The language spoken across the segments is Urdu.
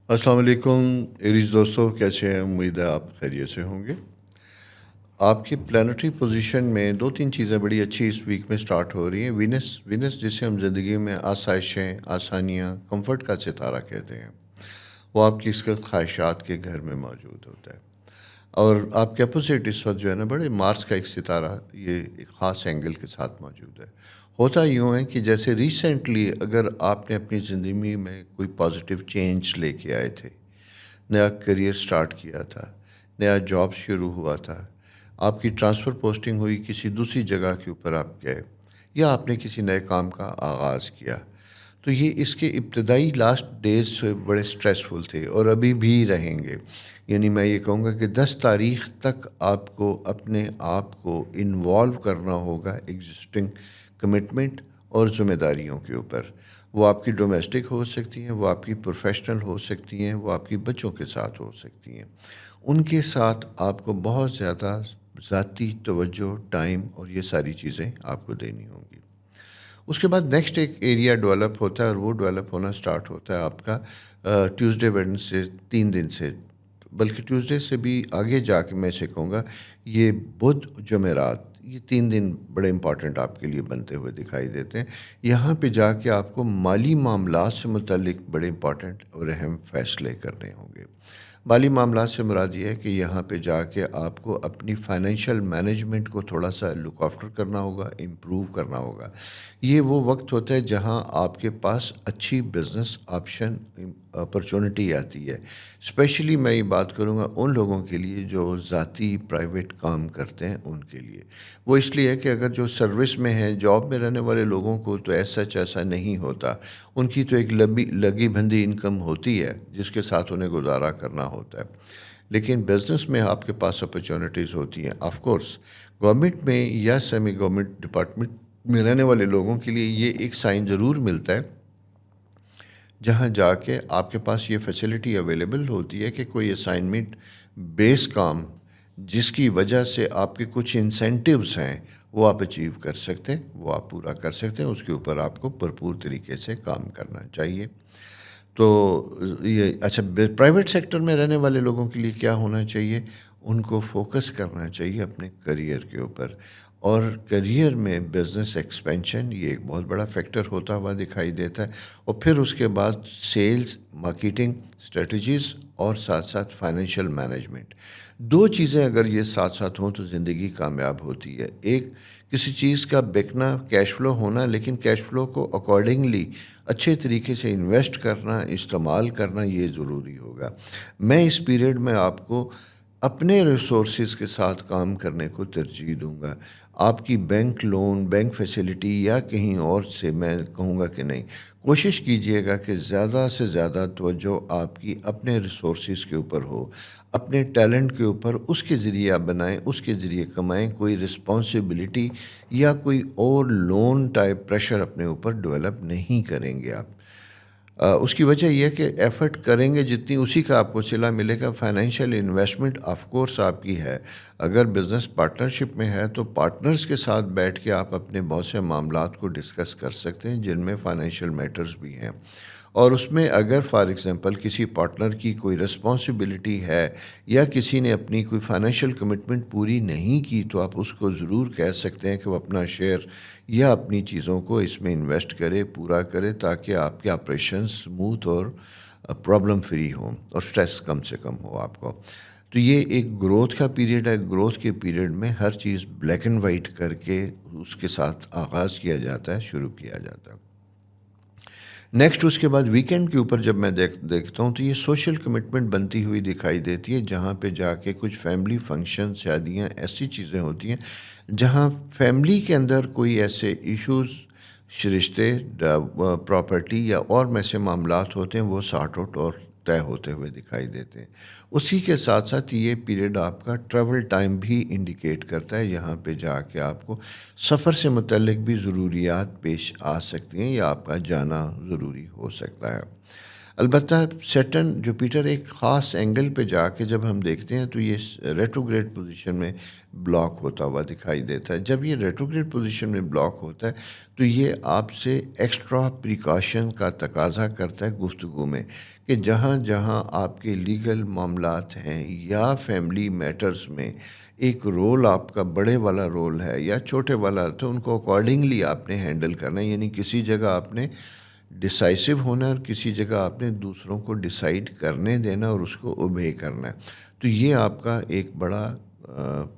السلام علیکم ایریز دوستوں، کیسے ہیں؟ امید ہے آپ خیریت سے ہوں گے۔ آپ کی پلانٹری پوزیشن میں دو تین چیزیں بڑی اچھی اس ویک میں سٹارٹ ہو رہی ہیں۔ وینس جسے ہم زندگی میں آسائشیں، آسانیاں، کمفرٹ کا ستارہ کہتے ہیں، وہ آپ کی اس کے خواہشات کے گھر میں موجود ہوتا ہے۔ اور آپ کے اپوزٹ اس وقت جو ہے نا، بڑے مارس کا ایک ستارہ یہ ایک خاص اینگل کے ساتھ موجود ہے۔ ہوتا یوں ہے کہ جیسے ریسنٹلی اگر آپ نے اپنی زندگی میں کوئی پازیٹیو چینج لے کے آئے تھے، نیا کریئر سٹارٹ کیا تھا، نیا جاب شروع ہوا تھا، آپ کی ٹرانسفر پوسٹنگ ہوئی، کسی دوسری جگہ کے اوپر آپ گئے، یا آپ نے کسی نئے کام کا آغاز کیا، تو یہ اس کے ابتدائی لاسٹ ڈیز سے بڑے سٹریسفل تھے اور ابھی بھی رہیں گے۔ یعنی میں یہ کہوں گا کہ 10 تاریخ تک آپ کو اپنے آپ کو انوالو کرنا ہوگا ایگزسٹنگ کمٹمنٹ اور ذمہ داریوں کے اوپر۔ وہ آپ کی ڈومیسٹک ہو سکتی ہیں، وہ آپ کی پروفیشنل ہو سکتی ہیں، وہ آپ کی بچوں کے ساتھ ہو سکتی ہیں۔ ان کے ساتھ آپ کو بہت زیادہ ذاتی توجہ، ٹائم اور یہ ساری چیزیں آپ کو دینی ہوں گی۔ اس کے بعد نیکسٹ ایک ایریا ڈیولپ ہوتا ہے، اور وہ ڈیولپ ہونا سٹارٹ ہوتا ہے آپ کا ٹیوزڈے ویڈنسڈے 3 دن سے، بلکہ ٹیوزڈے سے بھی آگے جا کے میں اسے کہوں گا یہ بدھ جمعرات، یہ 3 دن بڑے امپورٹنٹ آپ کے لیے بنتے ہوئے دکھائی دیتے ہیں۔ یہاں پہ جا کے آپ کو مالی معاملات سے متعلق بڑے امپورٹنٹ اور اہم فیصلے کرنے ہوں گے۔ مالی معاملات سے مراد یہ ہے کہ یہاں پہ جا کے آپ کو اپنی فائنینشیل مینجمنٹ کو تھوڑا سا لک آفٹر کرنا ہوگا، امپروو کرنا ہوگا۔ یہ وہ وقت ہوتا ہے جہاں آپ کے پاس اچھی بزنس آپشن اپرچونٹی آتی ہے۔ اسپیشلی میں یہ بات کروں گا ان لوگوں کے لیے جو ذاتی پرائیویٹ کام کرتے ہیں، ان کے لیے۔ وہ اس لیے ہے کہ اگر جو سروس میں ہیں، جاب میں رہنے والے لوگوں کو تو ایسا نہیں ہوتا۔ ان کی تو ایک لگی بھندی انکم ہوتی ہے جس کے ساتھ انہیں گزارا کرنا ہوتا ہے۔ لیکن بزنس میں آپ کے پاس اپرچونٹیز ہوتی ہیں۔ آف کورس گورنمنٹ میں یا سیمی گورنمنٹ ڈپارٹمنٹ میں رہنے والے لوگوں کے لیے یہ ایک سائن ضرور ملتا ہے جہاں جا کے آپ کے پاس یہ فیسلٹی اویلیبل ہوتی ہے کہ کوئی اسائنمنٹ بیس کام جس کی وجہ سے آپ کے کچھ انسینٹیوز ہیں وہ آپ اچیو کر سکتے ہیں، وہ آپ پورا کر سکتے ہیں، اس کے اوپر آپ کو بھرپور طریقے سے کام کرنا چاہیے۔ تو یہ اچھا، پرائیویٹ سیکٹر میں رہنے والے لوگوں کے لیے کیا ہونا چاہیے؟ ان کو فوکس کرنا چاہیے اپنے کریئر کے اوپر، اور کریئر میں بزنس ایکسپینشن یہ ایک بہت بڑا فیکٹر ہوتا ہوا دکھائی دیتا ہے، اور پھر اس کے بعد سیلز، مارکیٹنگ اسٹریٹجیز، اور ساتھ ساتھ فائنینشیل مینجمنٹ۔ دو چیزیں اگر یہ ساتھ ساتھ ہوں تو زندگی کامیاب ہوتی ہے۔ ایک کسی چیز کا بکنا، کیش فلو ہونا، لیکن کیش فلو کو اکارڈنگلی اچھے طریقے سے انویسٹ کرنا، استعمال کرنا، یہ ضروری ہوگا۔ میں اس پیریڈ میں آپ کو اپنے ریسورسز کے ساتھ کام کرنے کو ترجیح دوں گا۔ آپ کی بینک لون، بینک فیسلٹی یا کہیں اور سے میں کہوں گا کہ نہیں، کوشش کیجئے گا کہ زیادہ سے زیادہ توجہ آپ کی اپنے ریسورسز کے اوپر ہو، اپنے ٹیلنٹ کے اوپر، اس کے ذریعے آپ بنائیں، اس کے ذریعے کمائیں۔ کوئی رسپانسبلٹی یا کوئی اور لون ٹائپ پریشر اپنے اوپر ڈیولپ نہیں کریں گے آپ۔ اس کی وجہ یہ ہے کہ ایفرٹ کریں گے جتنی، اسی کا آپ کو صلہ ملے گا۔ فائنینشیل انویسٹمنٹ آف کورس آپ کی ہے، اگر بزنس پارٹنرشپ میں ہے تو پارٹنرز کے ساتھ بیٹھ کے آپ اپنے بہت سے معاملات کو ڈسکس کر سکتے ہیں جن میں فائنینشیل میٹرز بھی ہیں، اور اس میں اگر فار ایگزامپل کسی پارٹنر کی کوئی رسپانسبلٹی ہے یا کسی نے اپنی کوئی فائنینشیل کمٹمنٹ پوری نہیں کی، تو آپ اس کو ضرور کہہ سکتے ہیں کہ وہ اپنا شیئر یا اپنی چیزوں کو اس میں انویسٹ کرے، پورا کرے، تاکہ آپ کے آپریشن سموتھ اور پرابلم فری ہوں اور سٹریس کم سے کم ہو آپ کو۔ تو یہ ایک گروتھ کا پیریڈ ہے۔ گروتھ کے پیریڈ میں ہر چیز بلیک اینڈ وائٹ کر کے اس کے ساتھ آغاز کیا جاتا ہے، شروع کیا جاتا ہے۔ نیکسٹ اس کے بعد ویکینڈ کے اوپر جب میں دیکھتا ہوں تو یہ سوشل کمٹمنٹ بنتی ہوئی دکھائی دیتی ہے، جہاں پہ جا کے کچھ فیملی فنکشن، شادیاں، ایسی چیزیں ہوتی ہیں جہاں فیملی کے اندر کوئی ایسے ایشوز، رشتے، پراپرٹی یا اور میں سے معاملات ہوتے ہیں، وہ سارٹ آؤٹ اور طے ہوتے ہوئے دکھائی دیتے ہیں۔ اسی کے ساتھ ساتھ یہ پیریڈ آپ کا ٹریول ٹائم بھی انڈیکیٹ کرتا ہے، یہاں پہ جا کے آپ کو سفر سے متعلق بھی ضروریات پیش آ سکتی ہیں یا آپ کا جانا ضروری ہو سکتا ہے۔ البتہ سیٹرن جوپیٹر ایک خاص اینگل پہ جا کے جب ہم دیکھتے ہیں تو یہ ریٹروگریڈ پوزیشن میں بلاک ہوتا ہوا دکھائی دیتا ہے. جب یہ ریٹروگریڈ پوزیشن میں بلاک ہوتا ہے تو یہ آپ سے ایکسٹرا پریکاشن کا تقاضا کرتا ہے گفتگو میں، کہ جہاں جہاں آپ کے لیگل معاملات ہیں یا فیملی میٹرز میں ایک رول آپ کا بڑے والا رول ہے یا چھوٹے والا، تو ان کو اکارڈنگلی آپ نے ہینڈل کرنا ہے. یعنی کسی جگہ آپ نے ڈیسائسو ہونا ہے اور کسی جگہ آپ نے دوسروں کو ڈیسائیڈ کرنے دینا اور اس کو اوبے کرنا ہے. تو یہ آپ کا ایک بڑا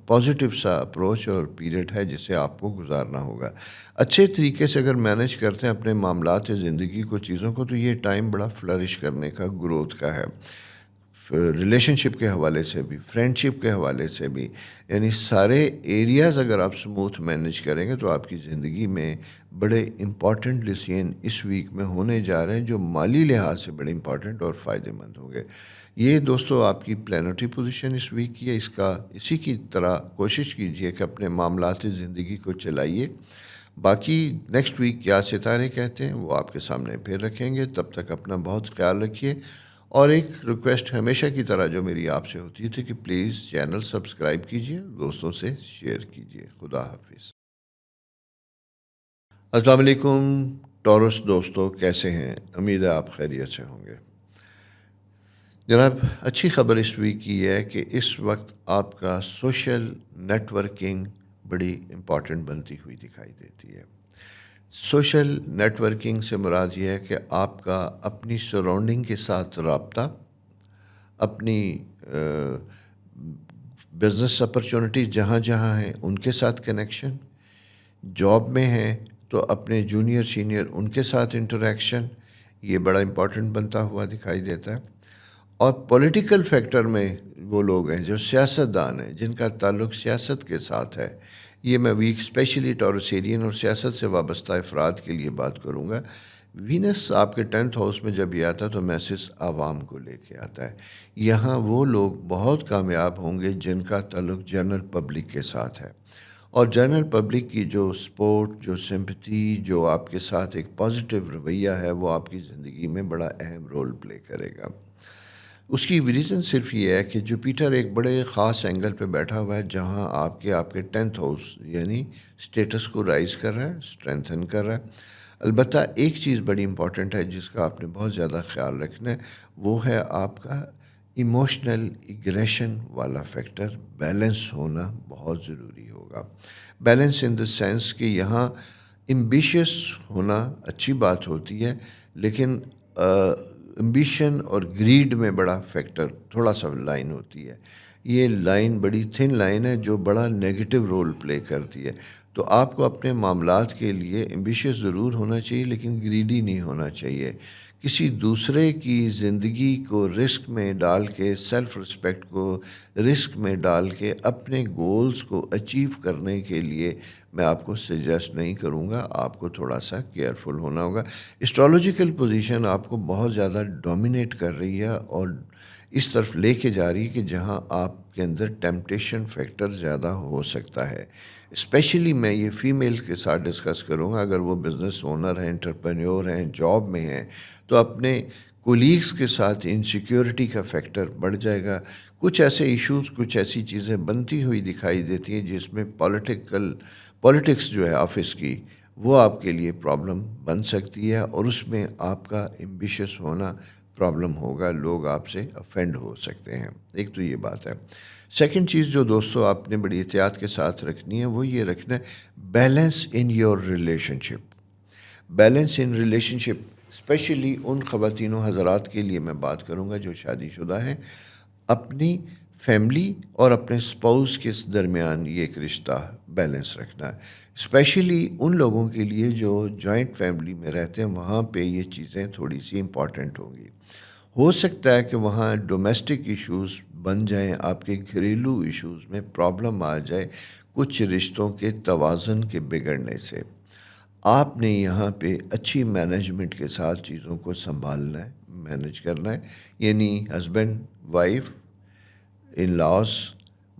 پازیٹیو سا اپروچ اور پیریڈ ہے جسے آپ کو گزارنا ہوگا. اچھے طریقے سے اگر مینیج کرتے ہیں اپنے معاملات زندگی کو، چیزوں کو، تو یہ ٹائم بڑا فلرش کرنے کا، گروتھ کا ہے. ریلیشن شپ کے حوالے سے بھی، فرینڈ شپ کے حوالے سے بھی، یعنی سارے ایریاز اگر آپ سموتھ مینیج کریں گے تو آپ کی زندگی میں بڑے امپورٹنٹ ڈیسیژن اس ویک میں ہونے جا رہے ہیں جو مالی لحاظ سے بڑے امپورٹنٹ اور فائدہ مند ہوں گے. یہ دوستو آپ کی پلانٹری پوزیشن اس ویک کی ہے. اسی کی طرح کوشش کیجئے کہ اپنے معاملات زندگی کو چلائیے. باقی نیکسٹ ویک کیا ستارے کہتے ہیں وہ آپ کے سامنے پھر رکھیں گے. تب تک اپنا بہت خیال رکھیے. اور ایک ریکویسٹ ہمیشہ کی طرح جو میری آپ سے ہوتی تھی کہ پلیز چینل سبسکرائب کیجئے، دوستوں سے شیئر کیجئے. خدا حافظ. السلام علیکم ٹورس دوستو، کیسے ہیں؟ امید ہے آپ خیریت سے ہوں گے. جناب، اچھی خبر اس ویک کی ہے کہ اس وقت آپ کا سوشل نیٹ ورکنگ بڑی امپورٹنٹ بنتی ہوئی دکھائی دیتی ہے. سوشل نیٹ ورکنگ سے مراد یہ ہے کہ آپ کا اپنی سراؤنڈنگ کے ساتھ رابطہ، اپنی بزنس اپرچونٹیز جہاں جہاں ہیں ان کے ساتھ کنیکشن، جاب میں ہیں تو اپنے جونیئر سینئر ان کے ساتھ انٹریکشن، یہ بڑا امپورٹنٹ بنتا ہوا دکھائی دیتا ہے. اور پولیٹیکل فیکٹر میں وہ لوگ ہیں جو سیاست دان ہیں، جن کا تعلق سیاست کے ساتھ ہے. یہ میں ویک اسپیشلی ٹورسیرین اور سیاست سے وابستہ افراد کے لیے بات کروں گا. وینس آپ کے 10th ہاؤس میں جب یہ آتا ہے تو میسج عوام کو لے کے آتا ہے. یہاں وہ لوگ بہت کامیاب ہوں گے جن کا تعلق جنرل پبلک کے ساتھ ہے، اور جنرل پبلک کی جو سپورٹ، جو سمپتھی، جو آپ کے ساتھ ایک پازیٹیو رویہ ہے، وہ آپ کی زندگی میں بڑا اہم رول پلے کرے گا. اس کی ریزن صرف یہ ہے کہ جوپیٹر ایک بڑے خاص اینگل پہ بیٹھا ہوا ہے جہاں آپ کے 10th ہاؤس یعنی سٹیٹس کو رائز کر رہا ہے، اسٹرینتھن کر رہا ہے. البتہ ایک چیز بڑی امپورٹنٹ ہے جس کا آپ نے بہت زیادہ خیال رکھنا ہے، وہ ہے آپ کا ایموشنل ایگریشن والا فیکٹر. بیلنس ہونا بہت ضروری ہوگا. بیلنس ان دا سینس کہ یہاں ایمبیشیس ہونا اچھی بات ہوتی ہے، لیکن ایمبیشن اور گریڈ میں بڑا فیکٹر تھوڑا سا لائن ہوتی ہے. یہ لائن بڑی تھن لائن ہے جو بڑا نیگیٹو رول پلے کرتی ہے. تو آپ کو اپنے معاملات کے لیے ایمبیشیس ضرور ہونا چاہیے لیکن گریڈی نہیں ہونا چاہیے. کسی دوسرے کی زندگی کو رسک میں ڈال کے، سیلف رسپیکٹ کو رسک میں ڈال کے اپنے گولز کو اچیو کرنے کے لیے میں آپ کو سجیسٹ نہیں کروں گا. آپ کو تھوڑا سا کیئرفل ہونا ہوگا. اسٹرالوجیکل پوزیشن آپ کو بہت زیادہ ڈومینیٹ کر رہی ہے اور اس طرف لے کے جا رہی ہے کہ جہاں آپ کے اندر ٹیمپٹیشن فیکٹر زیادہ ہو سکتا ہے. اسپیشلی میں یہ فیمیل کے ساتھ ڈسکس کروں گا. اگر وہ بزنس اونر ہیں، انٹرپرینیور ہیں، جاب میں ہیں، تو اپنے کولیگز کے ساتھ انسیکیورٹی کا فیکٹر بڑھ جائے گا. کچھ ایسے ایشوز، کچھ ایسی چیزیں بنتی ہوئی دکھائی دیتی ہیں جس میں پولیٹکس جو ہے آفس کی، وہ آپ کے لیے پرابلم بن سکتی ہے اور اس میں آپ کا ایمبیشیس ہونا پرابلم ہوگا. لوگ آپ سے افینڈ ہو سکتے ہیں. ایک تو یہ بات ہے. سیکنڈ چیز جو دوستو آپ نے بڑی احتیاط کے ساتھ رکھنی ہے وہ یہ رکھنا ہے balance in your relationship. Balance in relationship especially ان خواتین و حضرات کے لیے میں بات کروں گا جو شادی شدہ ہیں. اپنی فیملی اور اپنے اسپاؤس کے درمیان یہ ایک رشتہ بیلنس رکھنا ہے. اسپیشلی ان لوگوں کے لیے جو جوائنٹ فیملی میں رہتے ہیں، وہاں پہ یہ چیزیں تھوڑی سی امپورٹنٹ ہوں گی. ہو سکتا ہے کہ وہاں ڈومیسٹک ایشوز بن جائیں، آپ کے گھریلو ایشوز میں پرابلم آ جائے کچھ رشتوں کے توازن کے بگڑنے سے. آپ نے یہاں پہ اچھی مینجمنٹ کے ساتھ چیزوں کو سنبھالنا ہے، مینج کرنا ہے. یعنی ہسبینڈ، وائف، ان لاس،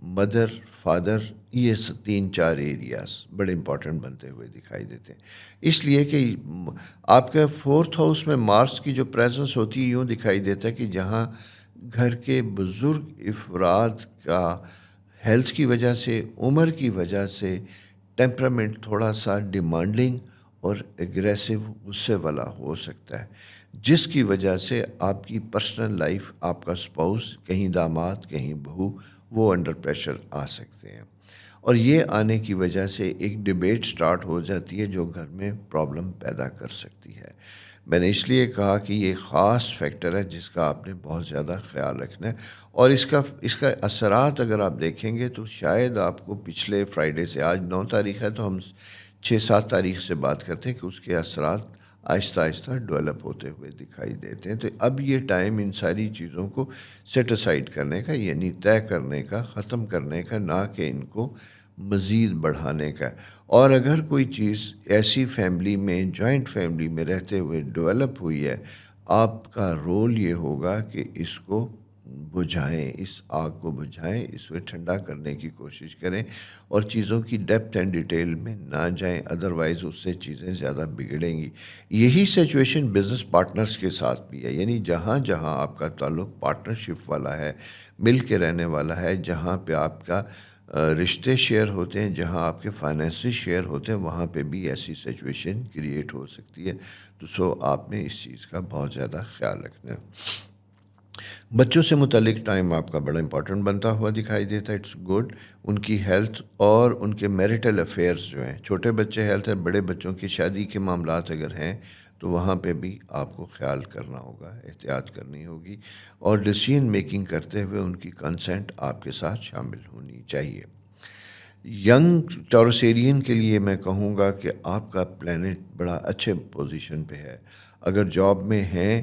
مدر، فادر، یہ 3-4 ایریاز بڑے امپورٹنٹ بنتے ہوئے دکھائی دیتے ہیں. اس لیے کہ آپ کے 4th ہاؤس میں مارس کی جو پریزنس ہوتی ہے یوں دکھائی دیتا ہے کہ جہاں گھر کے بزرگ افراد کا ہیلتھ کی وجہ سے، عمر کی وجہ سے ٹیمپرامنٹ تھوڑا سا ڈیمانڈنگ اور ایگریسو، غصے والا ہو سکتا ہے، جس کی وجہ سے آپ کی پرسنل لائف، آپ کا اسپاؤس، کہیں داماد کہیں بہو، وہ انڈر پریشر آ سکتے ہیں. اور یہ آنے کی وجہ سے ایک ڈبیٹ سٹارٹ ہو جاتی ہے جو گھر میں پرابلم پیدا کر سکتی ہے. میں نے اس لیے کہا کہ یہ خاص فیکٹر ہے جس کا آپ نے بہت زیادہ خیال رکھنا ہے. اور اس کا اثرات اگر آپ دیکھیں گے تو شاید آپ کو پچھلے فرائیڈے سے، آج 9 تاریخ ہے تو ہم 6-7 تاریخ سے بات کرتے ہیں کہ اس کے اثرات آہستہ آہستہ ڈیولپ ہوتے ہوئے دکھائی دیتے ہیں. تو اب یہ ٹائم ان ساری چیزوں کو سیٹ اسائڈ کرنے کا، یعنی طے کرنے کا، ختم کرنے کا، نہ کہ ان کو مزید بڑھانے کا. اور اگر کوئی چیز ایسی فیملی میں، جوائنٹ فیملی میں رہتے ہوئے ڈیولپ ہوئی ہے، آپ کا رول یہ ہوگا کہ اس کو بجھائیں، اس آگ کو بجھائیں، اس کو ٹھنڈا کرنے کی کوشش کریں اور چیزوں کی ڈیپتھ اینڈ ڈیٹیل میں نہ جائیں، ادروائز اس سے چیزیں زیادہ بگڑیں گی. یہی سچویشن بزنس پارٹنرز کے ساتھ بھی ہے، یعنی جہاں جہاں آپ کا تعلق پارٹنرشپ والا ہے، مل کے رہنے والا ہے، جہاں پہ آپ کا رشتے شیئر ہوتے ہیں، جہاں آپ کے فائنینسز شیئر ہوتے ہیں، وہاں پہ بھی ایسی سچویشن کریٹ ہو سکتی ہے. تو آپ نے اس چیز کا بہت زیادہ خیال رکھنا ہے. بچوں سے متعلق ٹائم آپ کا بڑا امپورٹنٹ بنتا ہوا دکھائی دیتا ہے. It's good. ان کی ہیلتھ اور ان کے میریٹل افیئرس جو ہیں، چھوٹے بچے ہیلتھ ہے، بڑے بچوں کی شادی کے معاملات اگر ہیں تو وہاں پہ بھی آپ کو خیال کرنا ہوگا، احتیاط کرنی ہوگی، اور ڈیسیژن میکنگ کرتے ہوئے ان کی کنسنٹ آپ کے ساتھ شامل ہونی چاہیے. ینگ ٹورسیرین کے لیے میں کہوں گا کہ آپ کا پلینٹ بڑا اچھے پوزیشن پہ ہے. اگر جاب میں ہیں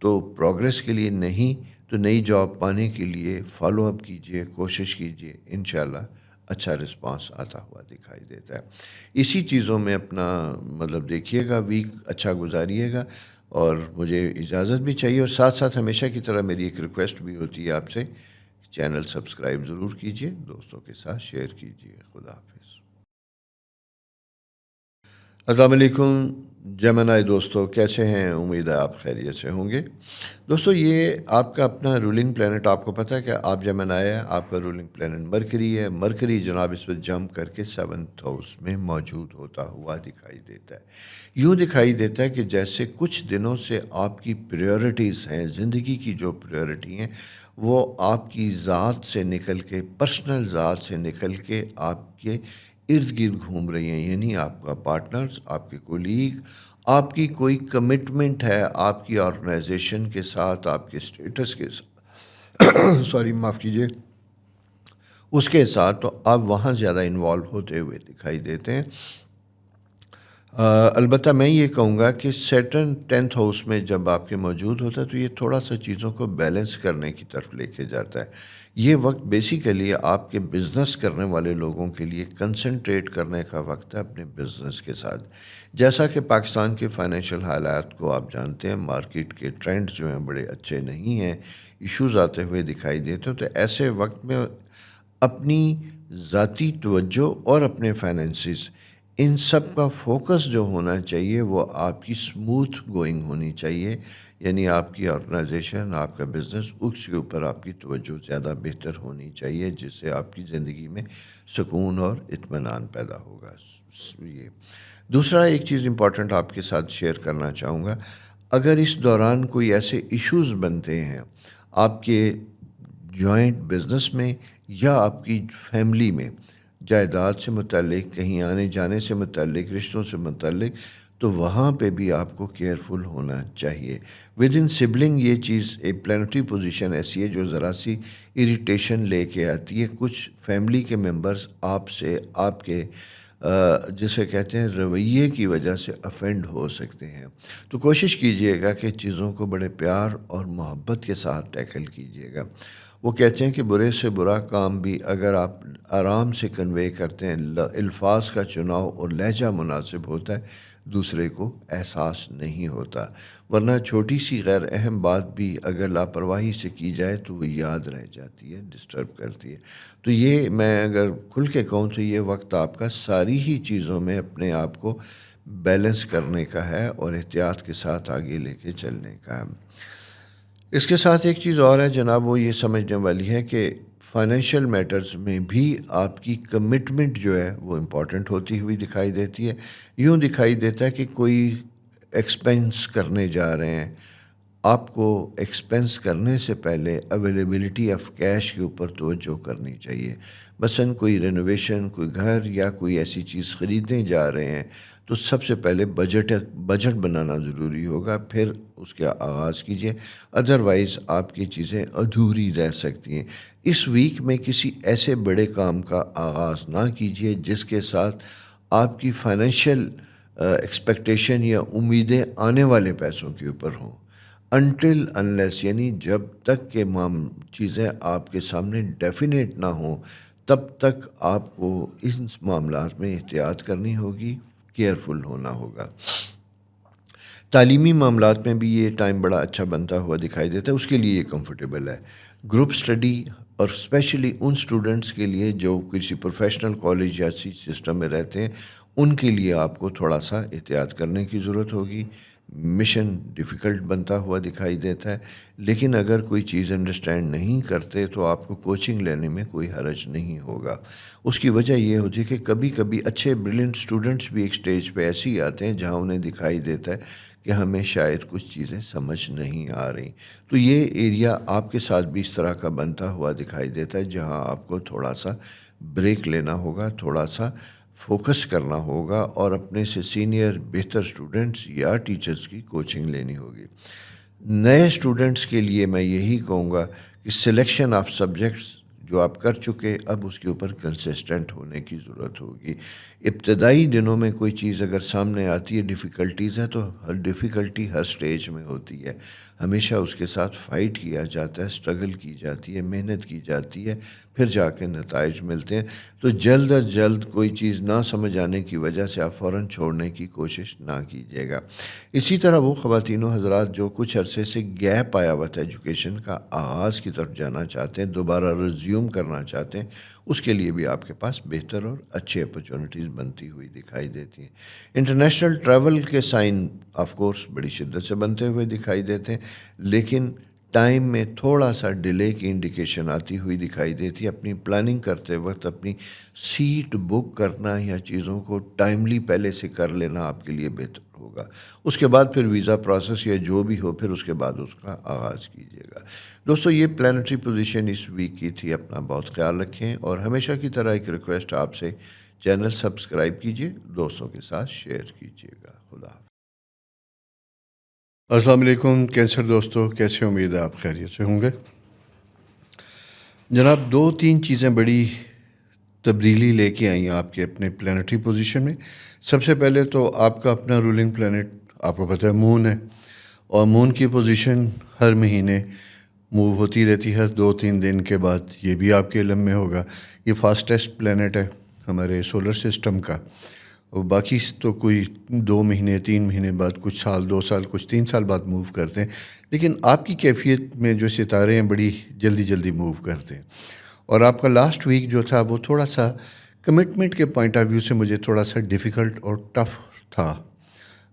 تو پروگریس کے لیے، نہیں تو نئی جاب پانے کے لیے فالو اپ کیجئے، کوشش کیجئے، انشاءاللہ اچھا رسپانس آتا ہوا دکھائی دیتا ہے. اسی چیزوں میں اپنا دیکھیے گا، ویک اچھا گزاریے گا. اور مجھے اجازت بھی چاہیے، اور ساتھ ساتھ ہمیشہ کی طرح میری ایک ریکویسٹ بھی ہوتی ہے آپ سے، چینل سبسکرائب ضرور کیجئے، دوستوں کے ساتھ شیئر کیجئے. خدا حافظ. السلام علیکم جمنائی دوستو، کیسے ہیں؟ امید ہے آپ خیریت سے ہوں گے. دوستو، یہ آپ کا اپنا رولنگ پلینٹ، آپ کو پتہ ہے کہ آپ جمنائی ہے، آپ کا رولنگ پلینٹ مرکری ہے. مرکری جناب اس وقت جمپ کر کے 7th ہاؤس میں موجود ہوتا ہوا دکھائی دیتا ہے. یوں دکھائی دیتا ہے کہ جیسے کچھ دنوں سے آپ کی پریورٹیز ہیں، زندگی کی جو پریورٹی ہیں، وہ آپ کی ذات سے نکل کے، پرسنل ذات سے نکل کے آپ کے ارد گرد گھوم رہی ہیں. یعنی آپ کا پارٹنرز، آپ کے کولیگ، آپ کی کوئی کمٹمنٹ ہے آپ کی آرگنائزیشن کے ساتھ، آپ کے اسٹیٹس کے ساتھ سوری معاف کیجیے، اس کے ساتھ، تو آپ وہاں زیادہ انوالو ہوتے ہوئے دکھائی دیتے ہیں. البتہ میں یہ کہوں گا کہ سیٹرن 10th ہاؤس میں جب آپ کے موجود ہوتا ہے تو یہ تھوڑا سا چیزوں کو بیلنس کرنے کی طرف لے کے جاتا ہے. یہ وقت بیسیکلی آپ کے بزنس کرنے والے لوگوں کے لیے کنسنٹریٹ کرنے کا وقت ہے اپنے بزنس کے ساتھ. جیسا کہ پاکستان کے فائنینشیل حالات کو آپ جانتے ہیں، مارکیٹ کے ٹرینڈز جو ہیں بڑے اچھے نہیں ہیں، ایشوز آتے ہوئے دکھائی دیتے ہیں. تو ایسے وقت میں اپنی ذاتی توجہ اور اپنے فائنینسز، ان سب کا فوکس جو ہونا چاہیے وہ آپ کی اسموتھ گوئنگ ہونی چاہیے. یعنی آپ کی آرگنائزیشن، آپ کا بزنس، اس کے اوپر آپ کی توجہ زیادہ بہتر ہونی چاہیے، جس سے آپ کی زندگی میں سکون اور اطمینان پیدا ہوگا. یہ دوسرا ایک چیز امپورٹنٹ آپ کے ساتھ شیئر کرنا چاہوں گا. اگر اس دوران کوئی ایسے ایشوز بنتے ہیں آپ کے جوائنٹ بزنس میں یا آپ کی فیملی میں، جائیداد سے متعلق، کہیں آنے جانے سے متعلق، رشتوں سے متعلق، تو وہاں پہ بھی آپ کو کیئرفل ہونا چاہیے. ود ان سبلنگ یہ چیز ایک پلانٹری پوزیشن ایسی ہے جو ذرا سی اریٹیشن لے کے آتی ہے. کچھ فیملی کے ممبرز آپ سے، آپ کے جسے کہتے ہیں رویے کی وجہ سے افینڈ ہو سکتے ہیں. تو کوشش کیجئے گا کہ چیزوں کو بڑے پیار اور محبت کے ساتھ ٹیکل کیجئے گا. وہ کہتے ہیں کہ برے سے برا کام بھی اگر آپ آرام سے کنوے کرتے ہیں، الفاظ کا چناؤ اور لہجہ مناسب ہوتا ہے، دوسرے کو احساس نہیں ہوتا، ورنہ چھوٹی سی غیر اہم بات بھی اگر لاپرواہی سے کی جائے تو وہ یاد رہ جاتی ہے، ڈسٹرب کرتی ہے۔ تو یہ میں اگر کھل کے کہوں تو یہ وقت آپ کا ساری ہی چیزوں میں اپنے آپ کو بیلنس کرنے کا ہے اور احتیاط کے ساتھ آگے لے کے چلنے کا ہے۔ اس کے ساتھ ایک چیز اور ہے جناب، وہ یہ سمجھنے والی ہے کہ فائنینشیل میٹرز میں بھی آپ کی کمٹمنٹ جو ہے وہ امپورٹنٹ ہوتی ہوئی دکھائی دیتی ہے۔ یوں دکھائی دیتا ہے کہ کوئی ایکسپینس کرنے جا رہے ہیں، آپ کو ایکسپینس کرنے سے پہلے اویلیبلٹی آف کیش کے اوپر توجہ کرنی چاہیے۔ مثلاً کوئی رینوویشن، کوئی گھر یا کوئی ایسی چیز خریدنے جا رہے ہیں تو سب سے پہلے بجٹ بنانا ضروری ہوگا، پھر اس کا آغاز کیجیے، ادروائز آپ کی چیزیں ادھوری رہ سکتی ہیں۔ اس ویک میں کسی ایسے بڑے کام کا آغاز نہ کیجیے جس کے ساتھ آپ کی فائنینشیل ایکسپیکٹیشن یا امیدیں آنے والے پیسوں کے اوپر ہوں، انٹل انلیس، یعنی جب تک کہ چیزیں آپ کے سامنے ڈیفینیٹ نہ ہوں تب تک آپ کو ان معاملات میں احتیاط کرنی ہوگی، کیئرفل ہونا ہوگا۔ تعلیمی معاملات میں بھی یہ ٹائم بڑا اچھا بنتا ہوا دکھائی دیتا ہے، اس کے لیے یہ کمفرٹیبل ہے۔ گروپ اسٹڈی اور اسپیشلی ان اسٹوڈنٹس کے لیے جو کسی پروفیشنل کالج یا اسی سسٹم میں رہتے ہیں، ان کے لیے آپ کو تھوڑا سا احتیاط کرنے کی ضرورت ہوگی۔ مشن ڈیفیکلٹ بنتا ہوا دکھائی دیتا ہے، لیکن اگر کوئی چیز انڈرسٹینڈ نہیں کرتے تو آپ کو کوچنگ لینے میں کوئی حرج نہیں ہوگا۔ اس کی وجہ یہ ہوتی ہے کہ کبھی کبھی اچھے بریلینٹ اسٹوڈنٹس بھی ایک سٹیج پہ ایسے ہی آتے ہیں جہاں انہیں دکھائی دیتا ہے کہ ہمیں شاید کچھ چیزیں سمجھ نہیں آ رہی، تو یہ ایریا آپ کے ساتھ بھی اس طرح کا بنتا ہوا دکھائی دیتا ہے جہاں آپ کو تھوڑا سا بریک لینا ہوگا، تھوڑا سا فوکس کرنا ہوگا اور اپنے سے سینئر بہتر اسٹوڈنٹس یا ٹیچرز کی کوچنگ لینی ہوگی۔ نئے اسٹوڈنٹس کے لیے میں یہی کہوں گا کہ سلیکشن آف سبجیکٹس جو آپ کر چکے، اب اس کے اوپر کنسسٹنٹ ہونے کی ضرورت ہوگی۔ ابتدائی دنوں میں کوئی چیز اگر سامنے آتی ہے، ڈیفیکلٹیز ہے، تو ہر ڈیفیکلٹی ہر سٹیج میں ہوتی ہے، ہمیشہ اس کے ساتھ فائٹ کیا جاتا ہے، اسٹرگل کی جاتی ہے، محنت کی جاتی ہے، پھر جا کے نتائج ملتے ہیں۔ تو جلد از جلد کوئی چیز نہ سمجھ آنے کی وجہ سے آپ فوراً چھوڑنے کی کوشش نہ کیجیے گا۔ اسی طرح وہ خواتین و حضرات جو کچھ عرصے سے گیپ آیا ہوا تھا ایجوکیشن کا، آغاز کی طرف جانا چاہتے ہیں، دوبارہ ریزیوم کرنا چاہتے ہیں، اس کے لیے بھی آپ کے پاس بہتر اور اچھی اپرچونٹیز بنتی ہوئی دکھائی دیتی ہیں۔ انٹرنیشنل ٹریول کے سائن آف کورس بڑی شدت سے بنتے ہوئے دکھائی دیتے ہیں، لیکن ٹائم میں تھوڑا سا ڈیلے کی انڈیکیشن آتی ہوئی دکھائی دیتی ہے۔ اپنی پلاننگ کرتے وقت اپنی سیٹ بک کرنا یا چیزوں کو ٹائملی پہلے سے کر لینا آپ کے لیے بہتر ہوگا۔ اس کے بعد پھر ویزا پروسیس یا جو بھی ہو، پھر اس کے بعد اس کا آغاز کیجیے گا۔ دوستو، یہ پلانٹری پوزیشن اس ویک کی تھی، اپنا بہت خیال رکھیں، اور ہمیشہ کی طرح ایک ریکویسٹ آپ سے، چینل سبسکرائب کیجیے، دوستوں کے ساتھ شیئر کیجیے گا۔ خدا حافظ۔ السلام علیکم کینسر دوستو، کیسے؟ امید ہے آپ خیریت سے ہوں گے۔ جناب، 2-3 چیزیں بڑی تبدیلی لے کے آئیں آپ کے اپنے پلانٹری پوزیشن میں۔ سب سے پہلے تو آپ کا اپنا رولنگ پلانٹ آپ کو پتہ ہے مون ہے، اور مون کی پوزیشن ہر مہینے موو ہوتی رہتی ہے 2-3 دن کے بعد، یہ بھی آپ کے علم میں ہوگا۔ یہ فاسٹسٹ پلانٹ ہے ہمارے سولر سسٹم کا، اور باقی تو کوئی 2 مہینے 3 مہینے بعد، کچھ سال 2 سال، کچھ 3 سال بعد موو کرتے ہیں، لیکن آپ کی کیفیت میں جو ستارے ہیں بڑی جلدی جلدی موو کرتے ہیں۔ اور آپ کا لاسٹ ویک جو تھا وہ تھوڑا سا کمٹمنٹ کے پوائنٹ آف ویو سے مجھے تھوڑا سا ڈیفیکلٹ اور ٹف تھا،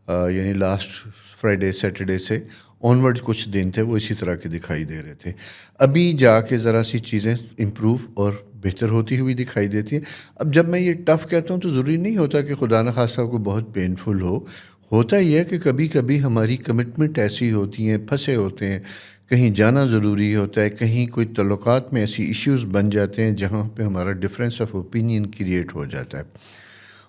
یعنی لاسٹ فرائیڈے سیٹرڈے سے آنورڈ کچھ دن تھے وہ اسی طرح کے دکھائی دے رہے تھے۔ ابھی جا کے ذرا سی چیزیں امپروو اور بہتر ہوتی ہوئی دکھائی دیتی ہیں۔ اب جب میں یہ ٹف کہتا ہوں تو ضروری نہیں ہوتا کہ خدا نخواستہ کو بہت پینفل ہوتا یہ ہے کہ کبھی کبھی ہماری کمٹمنٹ ایسی ہوتی ہیں، پھنسے ہوتے ہیں، کہیں جانا ضروری ہوتا ہے، کہیں کوئی تعلقات میں ایسی ایشوز بن جاتے ہیں جہاں پہ ہمارا ڈفرینس آف اوپینین کریٹ ہو جاتا ہے،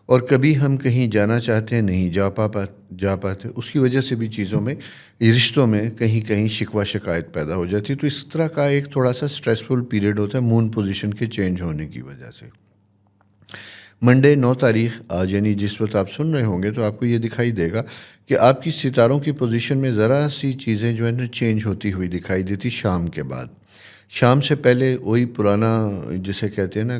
اور کبھی ہم کہیں جانا چاہتے ہیں نہیں جا پاتے، اس کی وجہ سے بھی چیزوں میں، رشتوں میں کہیں شکوہ شکایت پیدا ہو جاتی ہے۔ تو اس طرح کا ایک تھوڑا سا سٹریسفل پیریڈ ہوتا ہے مون پوزیشن کے چینج ہونے کی وجہ سے۔ منڈے 9 تاریخ آج، یعنی جس وقت آپ سن رہے ہوں گے، تو آپ کو یہ دکھائی دے گا کہ آپ کی ستاروں کی پوزیشن میں ذرا سی چیزیں جو ہے نا چینج ہوتی ہوئی دکھائی دیتی شام کے بعد۔ شام سے پہلے وہی پرانا جسے کہتے ہیں نا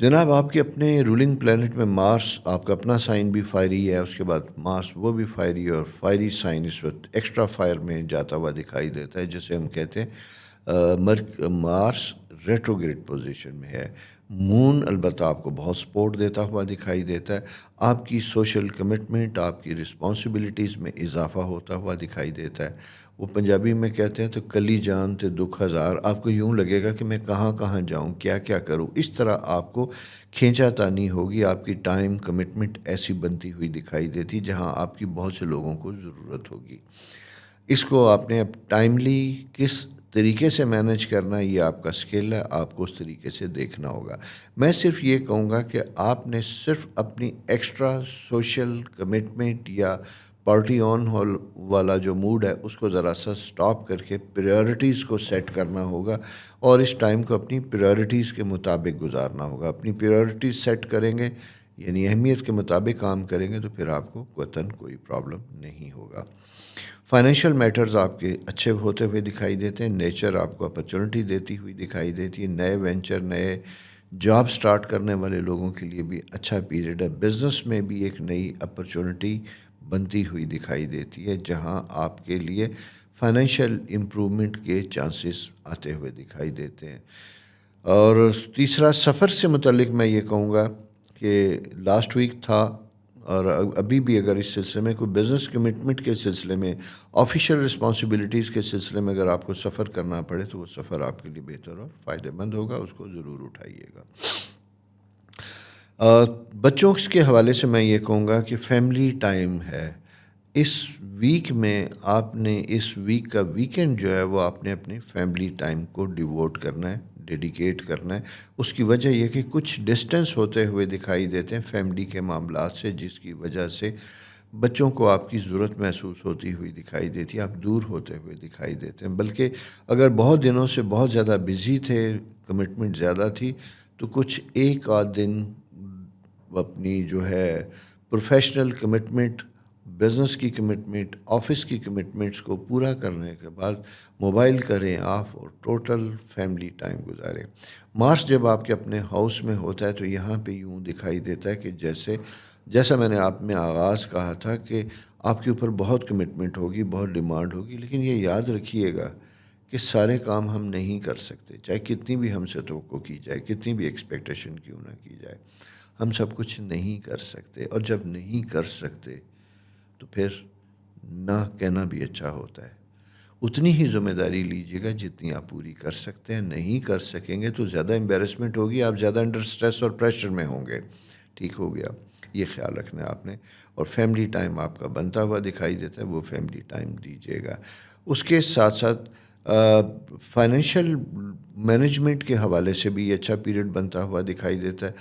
جناب آپ کے اپنے رولنگ پلانٹ میں مارس، آپ کا اپنا سائن بھی فائری ہے، اس کے بعد مارس وہ بھی فائری ہے، اور فائری سائن اس وقت ایکسٹرا فائر میں جاتا ہوا دکھائی دیتا ہے، جسے ہم کہتے ہیں مارس ریٹروگریڈ پوزیشن میں ہے۔ مون البتہ آپ کو بہت سپورٹ دیتا ہوا دکھائی دیتا ہے، آپ کی سوشل کمٹمنٹ، آپ کی رسپانسبلٹیز میں اضافہ ہوتا ہوا دکھائی دیتا ہے۔ وہ پنجابی میں کہتے ہیں تو کلی جان تے دکھ ہزار، آپ کو یوں لگے گا کہ میں کہاں کہاں جاؤں، کیا کیا کروں، اس طرح آپ کو کھینچا تانی ہوگی، آپ کی ٹائم کمٹمنٹ ایسی بنتی ہوئی دکھائی دیتی جہاں آپ کی بہت سے لوگوں کو ضرورت ہوگی۔ اس کو آپ نے اب ٹائملی کس طریقے سے مینج کرنا، یہ آپ کا سکل ہے، آپ کو اس طریقے سے دیکھنا ہوگا۔ میں صرف یہ کہوں گا کہ آپ نے صرف اپنی ایکسٹرا سوشل کمٹمنٹ یا پارٹی آن ہال والا جو موڈ ہے اس کو ذرا سا سٹاپ کر کے پریورٹیز کو سیٹ کرنا ہوگا، اور اس ٹائم کو اپنی پریورٹیز کے مطابق گزارنا ہوگا۔ اپنی پریورٹیز سیٹ کریں گے، یعنی اہمیت کے مطابق کام کریں گے، تو پھر آپ کو قطعاً کوئی پرابلم نہیں ہوگا۔ فائنینشیل میٹرز آپ کے اچھے ہوتے ہوئے دکھائی دیتے ہیں، نیچر آپ کو اپرچونٹی دیتی ہوئی دکھائی دیتی ہے، نئے وینچر، نئے جاب سٹارٹ کرنے والے لوگوں کے لیے بھی اچھا پیریڈ ہے۔ بزنس میں بھی ایک نئی اپرچونٹی بنتی ہوئی دکھائی دیتی ہے، جہاں آپ کے لیے فائنینشیل امپرومنٹ کے چانسز آتے ہوئے دکھائی دیتے ہیں۔ اور تیسرا، سفر سے متعلق میں یہ کہوں گا کہ لاسٹ ویک تھا، اور ابھی بھی اگر اس سلسلے میں کوئی بزنس کمٹمنٹ کے سلسلے میں، آفیشیل رسپانسبلٹیز کے سلسلے میں اگر آپ کو سفر کرنا پڑے تو وہ سفر آپ کے لیے بہتر اور فائدہ مند ہوگا، اس کو ضرور اٹھائیے گا۔ بچوں کے حوالے سے میں یہ کہوں گا کہ فیملی ٹائم ہے، اس ویک میں آپ نے اس ویک کا ویکینڈ جو ہے وہ آپ نے اپنے فیملی ٹائم کو ڈیووٹ کرنا ہے، ڈیڈیکیٹ کرنا ہے۔ اس کی وجہ یہ کہ کچھ ڈسٹنس ہوتے ہوئے دکھائی دیتے ہیں فیملی کے معاملات سے، جس کی وجہ سے بچوں کو آپ کی ضرورت محسوس ہوتی ہوئی دکھائی دیتی ہے، آپ دور ہوتے ہوئے دکھائی دیتے ہیں۔ بلکہ اگر بہت دنوں سے بہت زیادہ بزی تھے، کمٹمنٹ زیادہ تھی، تو کچھ ایک آدھ دن اپنی جو ہے پروفیشنل کمٹمنٹ، بزنس کی کمٹمنٹ، آفس کی کمٹمنٹس کو پورا کرنے کے بعد موبائل کریں آف اور ٹوٹل فیملی ٹائم گزاریں۔ مارس جب آپ کے اپنے ہاؤس میں ہوتا ہے تو یہاں پہ یوں دکھائی دیتا ہے کہ جیسا میں نے آپ میں آغاز کہا تھا کہ آپ کے اوپر بہت کمٹمنٹ ہوگی، بہت ڈیمانڈ ہوگی، لیکن یہ یاد رکھیے گا کہ سارے کام ہم نہیں کر سکتے، چاہے کتنی بھی ہم سے توقع کی جائے، کتنی بھی ایکسپیکٹیشن کیوں نہ کی جائے، ہم سب کچھ نہیں کر سکتے۔ اور جب نہیں کر سکتے تو پھر نہ کہنا بھی اچھا ہوتا ہے۔ اتنی ہی ذمہ داری لیجیے گا جتنی آپ پوری کر سکتے ہیں۔ نہیں کر سکیں گے تو زیادہ امبیرسمنٹ ہوگی، آپ زیادہ انڈر سٹریس اور پریشر میں ہوں گے۔ ٹھیک ہو گیا، یہ خیال رکھنا ہے آپ نے۔ اور فیملی ٹائم آپ کا بنتا ہوا دکھائی دیتا ہے، وہ فیملی ٹائم دیجیے گا۔ اس کے ساتھ ساتھ فائنینشیل مینجمنٹ کے حوالے سے بھی یہ اچھا پیریڈ بنتا ہوا دکھائی دیتا ہے۔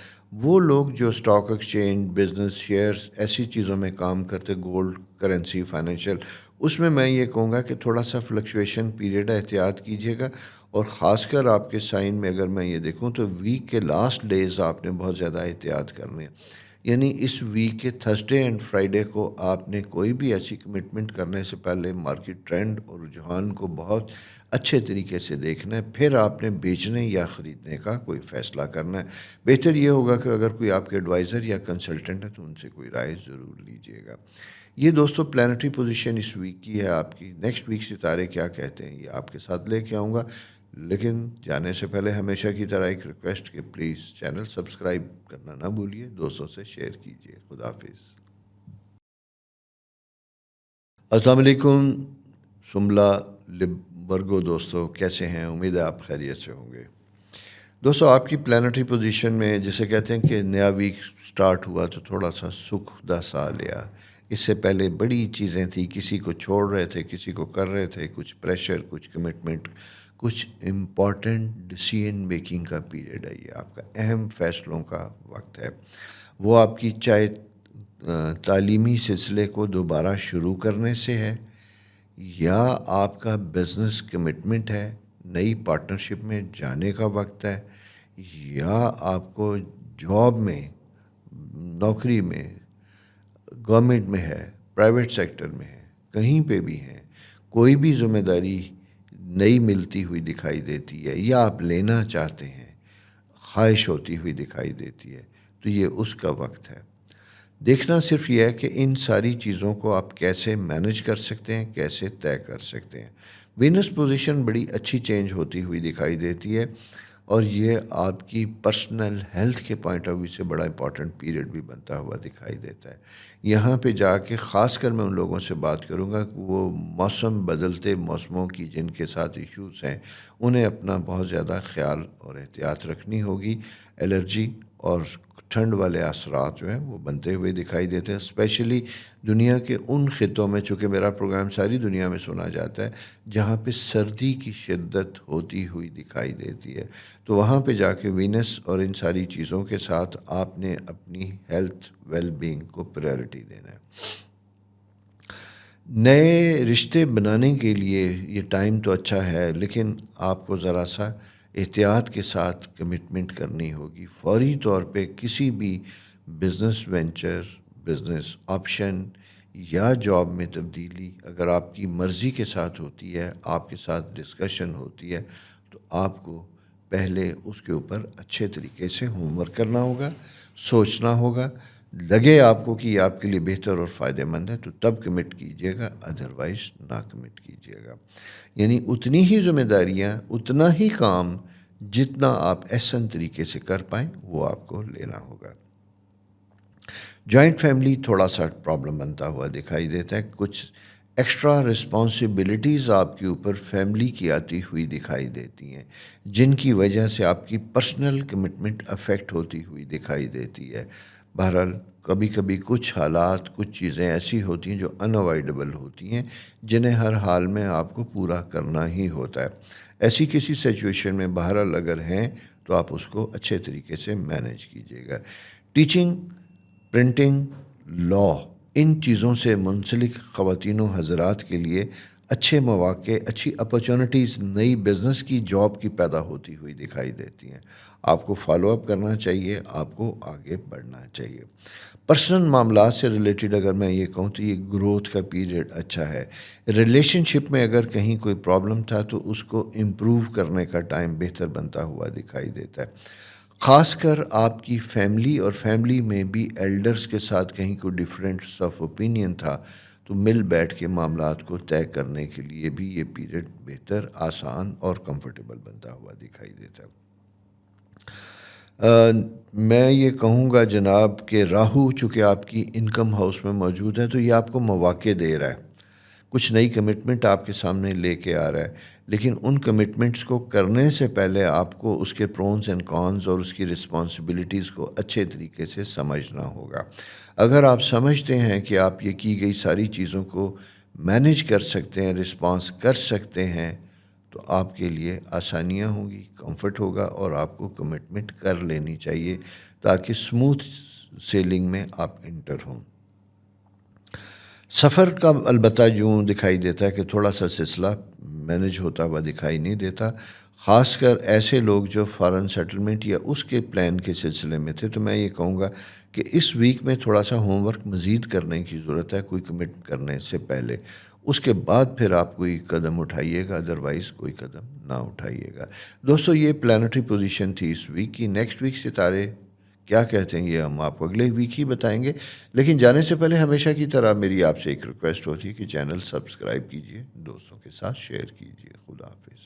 وہ لوگ جو اسٹاک ایکسچینج، بزنس، شیئرز، ایسی چیزوں میں کام کرتے، گولڈ، کرنسی، فائنینشیل، اس میں یہ کہوں گا کہ تھوڑا سا فلکچویشن پیریڈ ہے، احتیاط کیجیے گا۔ اور خاص کر آپ کے سائن میں اگر میں یہ دیکھوں تو ویک کے لاسٹ ڈیز آپ نے بہت زیادہ احتیاط کرنے ہیں، یعنی اس ویک کے تھرسڈے اینڈ فرائیڈے کو آپ نے کوئی بھی ایسی کمٹمنٹ کرنے سے پہلے مارکیٹ ٹرینڈ اور رجحان کو بہت اچھے طریقے سے دیکھنا ہے، پھر آپ نے بیچنے یا خریدنے کا کوئی فیصلہ کرنا ہے۔ بہتر یہ ہوگا کہ اگر کوئی آپ کے ایڈوائزر یا کنسلٹنٹ ہے تو ان سے کوئی رائے ضرور لیجیے گا۔ یہ دوستو پلانٹری پوزیشن اس ویک کی ہے آپ کی۔ نیکسٹ ویک ستارے کیا کہتے ہیں یہ آپ کے ساتھ لے کے آؤں گا، لیکن جانے سے پہلے ہمیشہ کی طرح ایک ریکویسٹ کہ پلیز چینل سبسکرائب کرنا نہ بھولیے، دوستوں سے شیئر کیجیے۔ خدا حافظ۔ السلام علیکم سملا ورگو دوستو، کیسے ہیں؟ امید ہے آپ خیریت سے ہوں گے۔ دوستو آپ کی پلانٹری پوزیشن میں جسے کہتے ہیں کہ نیا ویک سٹارٹ ہوا تو تھوڑا سا سکھ دا سا لیا۔ اس سے پہلے بڑی چیزیں تھیں، کسی کو چھوڑ رہے تھے، کسی کو کر رہے تھے، کچھ پریشر، کچھ کمٹمنٹ، کچھ امپورٹنٹ ڈیسیژن میکنگ کا پیریڈ ہے۔ یہ آپ کا اہم فیصلوں کا وقت ہے۔ وہ آپ کی چاہے تعلیمی سلسلے کو دوبارہ شروع کرنے سے ہے، یا آپ کا بزنس کمٹمنٹ ہے، نئی پارٹنرشپ میں جانے کا وقت ہے، یا آپ کو جاب میں، نوکری میں، گورنمنٹ میں ہے، پرائیویٹ سیکٹر میں ہے، کہیں پہ بھی ہیں، کوئی بھی ذمہ داری نئی ملتی ہوئی دکھائی دیتی ہے یا آپ لینا چاہتے ہیں۔ خواہش ہوتی ہوئی دکھائی دیتی ہے، تو یہ اس کا وقت ہے۔ دیکھنا صرف یہ ہے کہ ان ساری چیزوں کو آپ کیسے مینج کر سکتے ہیں، کیسے طے کر سکتے ہیں۔ وینس پوزیشن بڑی اچھی چینج ہوتی ہوئی دکھائی دیتی ہے، اور یہ آپ کی پرسنل ہیلتھ کے پوائنٹ آف ویو سے بڑا امپورٹنٹ پیریڈ بھی بنتا ہوا دکھائی دیتا ہے۔ یہاں پہ جا کے خاص کر میں ان لوگوں سے بات کروں گا کہ وہ موسم بدلتے موسموں کی جن کے ساتھ ایشوز ہیں، انہیں اپنا بہت زیادہ خیال اور احتیاط رکھنی ہوگی۔ الرجی اور ٹھنڈ والے اثرات جو ہیں وہ بنتے ہوئے دکھائی دیتے ہیں، اسپیشلی دنیا کے ان خطوں میں، چونکہ میرا پروگرام ساری دنیا میں سنا جاتا ہے، جہاں پہ سردی کی شدت ہوتی ہوئی دکھائی دیتی ہے، تو وہاں پہ جا کے وینس اور ان ساری چیزوں کے ساتھ آپ نے اپنی ہیلتھ ویل بینگ کو پریورٹی دینا ہے۔ نئے رشتے بنانے کے لیے یہ ٹائم تو اچھا ہے، لیکن آپ کو ذرا سا احتیاط کے ساتھ کمٹمنٹ کرنی ہوگی۔ فوری طور پہ کسی بھی بزنس وینچر، بزنس آپشن یا جاب میں تبدیلی اگر آپ کی مرضی کے ساتھ ہوتی ہے، آپ کے ساتھ ڈسکشن ہوتی ہے، تو آپ کو پہلے اس کے اوپر اچھے طریقے سے ہوم ورک کرنا ہوگا، سوچنا ہوگا۔ لگے آپ کو کہ یہ آپ کے لیے بہتر اور فائدہ مند ہے تو تب کمٹ کیجیے گا، ادروائز نہ کمٹ کیجیے گا۔ یعنی اتنی ہی ذمہ داریاں، اتنا ہی کام جتنا آپ احسن طریقے سے کر پائیں وہ آپ کو لینا ہوگا۔ جوائنٹ فیملی تھوڑا سا پرابلم بنتا ہوا دکھائی دیتا ہے، کچھ ایکسٹرا رسپانسبلٹیز آپ کے اوپر فیملی کی آتی ہوئی دکھائی دیتی ہیں، جن کی وجہ سے آپ کی پرسنل کمٹمنٹ افیکٹ ہوتی ہوئی دکھائی دیتی ہے۔ بہرحال کبھی کبھی کچھ حالات، کچھ چیزیں ایسی ہوتی ہیں جو انوائڈیبل ہوتی ہیں، جنہیں ہر حال میں آپ کو پورا کرنا ہی ہوتا ہے۔ ایسی کسی سچویشن میں بہرحال اگر ہیں تو آپ اس کو اچھے طریقے سے مینیج کیجیے گا۔ ٹیچنگ، پرنٹنگ، لاء، ان چیزوں سے منسلک خواتین و حضرات کے لیے اچھے مواقع، اچھی اپرچونٹیز نئی بزنس کی، جاب کی پیدا ہوتی ہوئی دکھائی دیتی ہیں۔ آپ کو فالو اپ کرنا چاہیے، آپ کو آگے بڑھنا چاہیے۔ پرسنل معاملات سے ریلیٹڈ اگر میں یہ کہوں تو یہ گروتھ کا پیریڈ اچھا ہے۔ ریلیشن شپ میں اگر کہیں کوئی پرابلم تھا تو اس کو امپروو کرنے کا ٹائم بہتر بنتا ہوا دکھائی دیتا ہے۔ خاص کر آپ کی فیملی اور فیملی میں بھی ایلڈرز کے ساتھ کہیں کوئی ڈفرینٹس آف اوپینین تھا تو مل بیٹھ کے معاملات کو طے کرنے کے لیے بھی یہ پیریڈ بہتر، آسان اور کمفرٹیبل بنتا ہوا دکھائی دیتا ہے۔ میں یہ کہوں گا جناب کہ راہو چونکہ آپ کی انکم ہاؤس میں موجود ہے تو یہ آپ کو مواقع دے رہا ہے، کچھ نئی کمٹمنٹ آپ کے سامنے لے کے آ رہا ہے، لیکن ان کمٹمنٹس کو کرنے سے پہلے آپ کو اس کے پرونز اینڈ کونز اور اس کی رسپانسبلٹیز کو اچھے طریقے سے سمجھنا ہوگا۔ اگر آپ سمجھتے ہیں کہ آپ یہ کی گئی ساری چیزوں کو مینیج کر سکتے ہیں، رسپانس کر سکتے ہیں، تو آپ کے لیے آسانیاں ہوں گی، کمفرٹ ہوگا، اور آپ کو کمٹمنٹ کر لینی چاہیے تاکہ اسموتھ سیلنگ میں آپ انٹر ہوں۔ سفر کا البتہ یوں دکھائی دیتا ہے کہ تھوڑا سا سلسلہ مینیج ہوتا ہوا دکھائی نہیں دیتا، خاص کر ایسے لوگ جو فارن سیٹلمنٹ یا اس کے پلان کے سلسلے میں تھے، تو میں یہ کہوں گا کہ اس ویک میں تھوڑا سا ہوم ورک مزید کرنے کی ضرورت ہے کوئی کمٹ کرنے سے پہلے، اس کے بعد پھر آپ کوئی قدم اٹھائیے گا، ادروائز کوئی قدم نہ اٹھائیے گا۔ دوستو یہ پلانٹری پوزیشن تھی اس ویک کی۔ نیکسٹ ویک ستارے کیا کہتے ہیں یہ ہم آپ کو اگلے ویک ہی بتائیں گے، لیکن جانے سے پہلے ہمیشہ کی طرح میری آپ سے ایک ریکویسٹ ہوتی ہے کہ چینل سبسکرائب کیجئے، دوستوں کے ساتھ شیئر کیجئے۔ خدا حافظ۔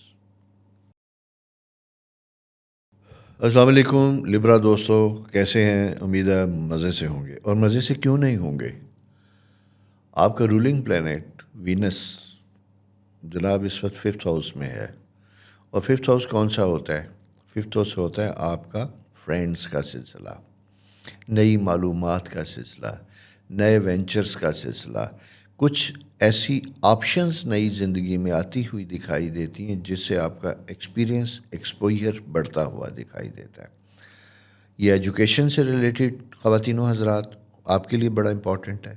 السلام علیکم لبرا دوستو، کیسے ہیں؟ امید ہے مزے سے ہوں گے، اور مزے سے کیوں نہیں ہوں گے؟ آپ کا رولنگ پلینٹ وینس جناب اس وقت 5th ہاؤس میں ہے، اور 5th ہاؤس کون سا ہوتا ہے؟ 5th ہاؤس ہوتا ہے آپ کا فرینڈز کا سلسلہ، نئی معلومات کا سلسلہ، نئے وینچرز کا سلسلہ، کچھ ایسی آپشنز نئی زندگی میں آتی ہوئی دکھائی دیتی ہیں جس سے آپ کا ایکسپیرینس، ایکسپوجر بڑھتا ہوا دکھائی دیتا ہے۔ یہ ایجوکیشن سے ریلیٹڈ خواتین و حضرات آپ کے لیے بڑا امپورٹنٹ ہے،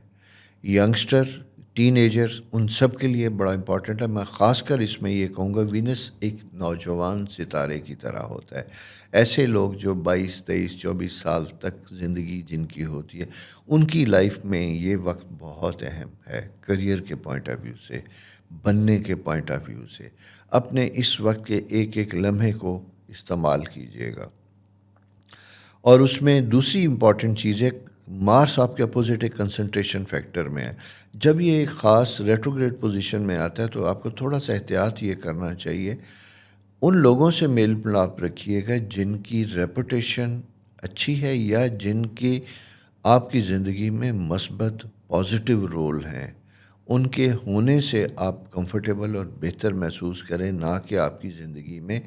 ینگسٹر، ٹین ایجرز، ان سب کے لیے بڑا امپورٹنٹ ہے۔ میں خاص کر اس میں یہ کہوں گا وینس ایک نوجوان ستارے کی طرح ہوتا ہے، ایسے لوگ جو 22، 23، 24 سال تک زندگی جن کی ہوتی ہے، ان کی لائف میں یہ وقت بہت اہم ہے، کریئر کے پوائنٹ آف ویو سے، بننے کے پوائنٹ آف ویو سے۔ اپنے اس وقت کے ایک ایک لمحے کو استعمال کیجیے گا۔ اور اس میں دوسری امپورٹنٹ چیز ہے مارس آپ کے اپوزٹ ایک کنسنٹریشن فیکٹر میں ہے. جب یہ ایک خاص ریٹروگریڈ پوزیشن میں آتا ہے تو آپ کو تھوڑا سا احتیاط یہ کرنا چاہیے. ان لوگوں سے میل ملاپ رکھیے گا جن کی ریپوٹیشن اچھی ہے یا جن کی آپ کی زندگی میں مثبت پازیٹیو رول ہیں. ان کے ہونے سے آپ کمفرٹیبل اور بہتر محسوس کریں، نہ کہ آپ کی زندگی میں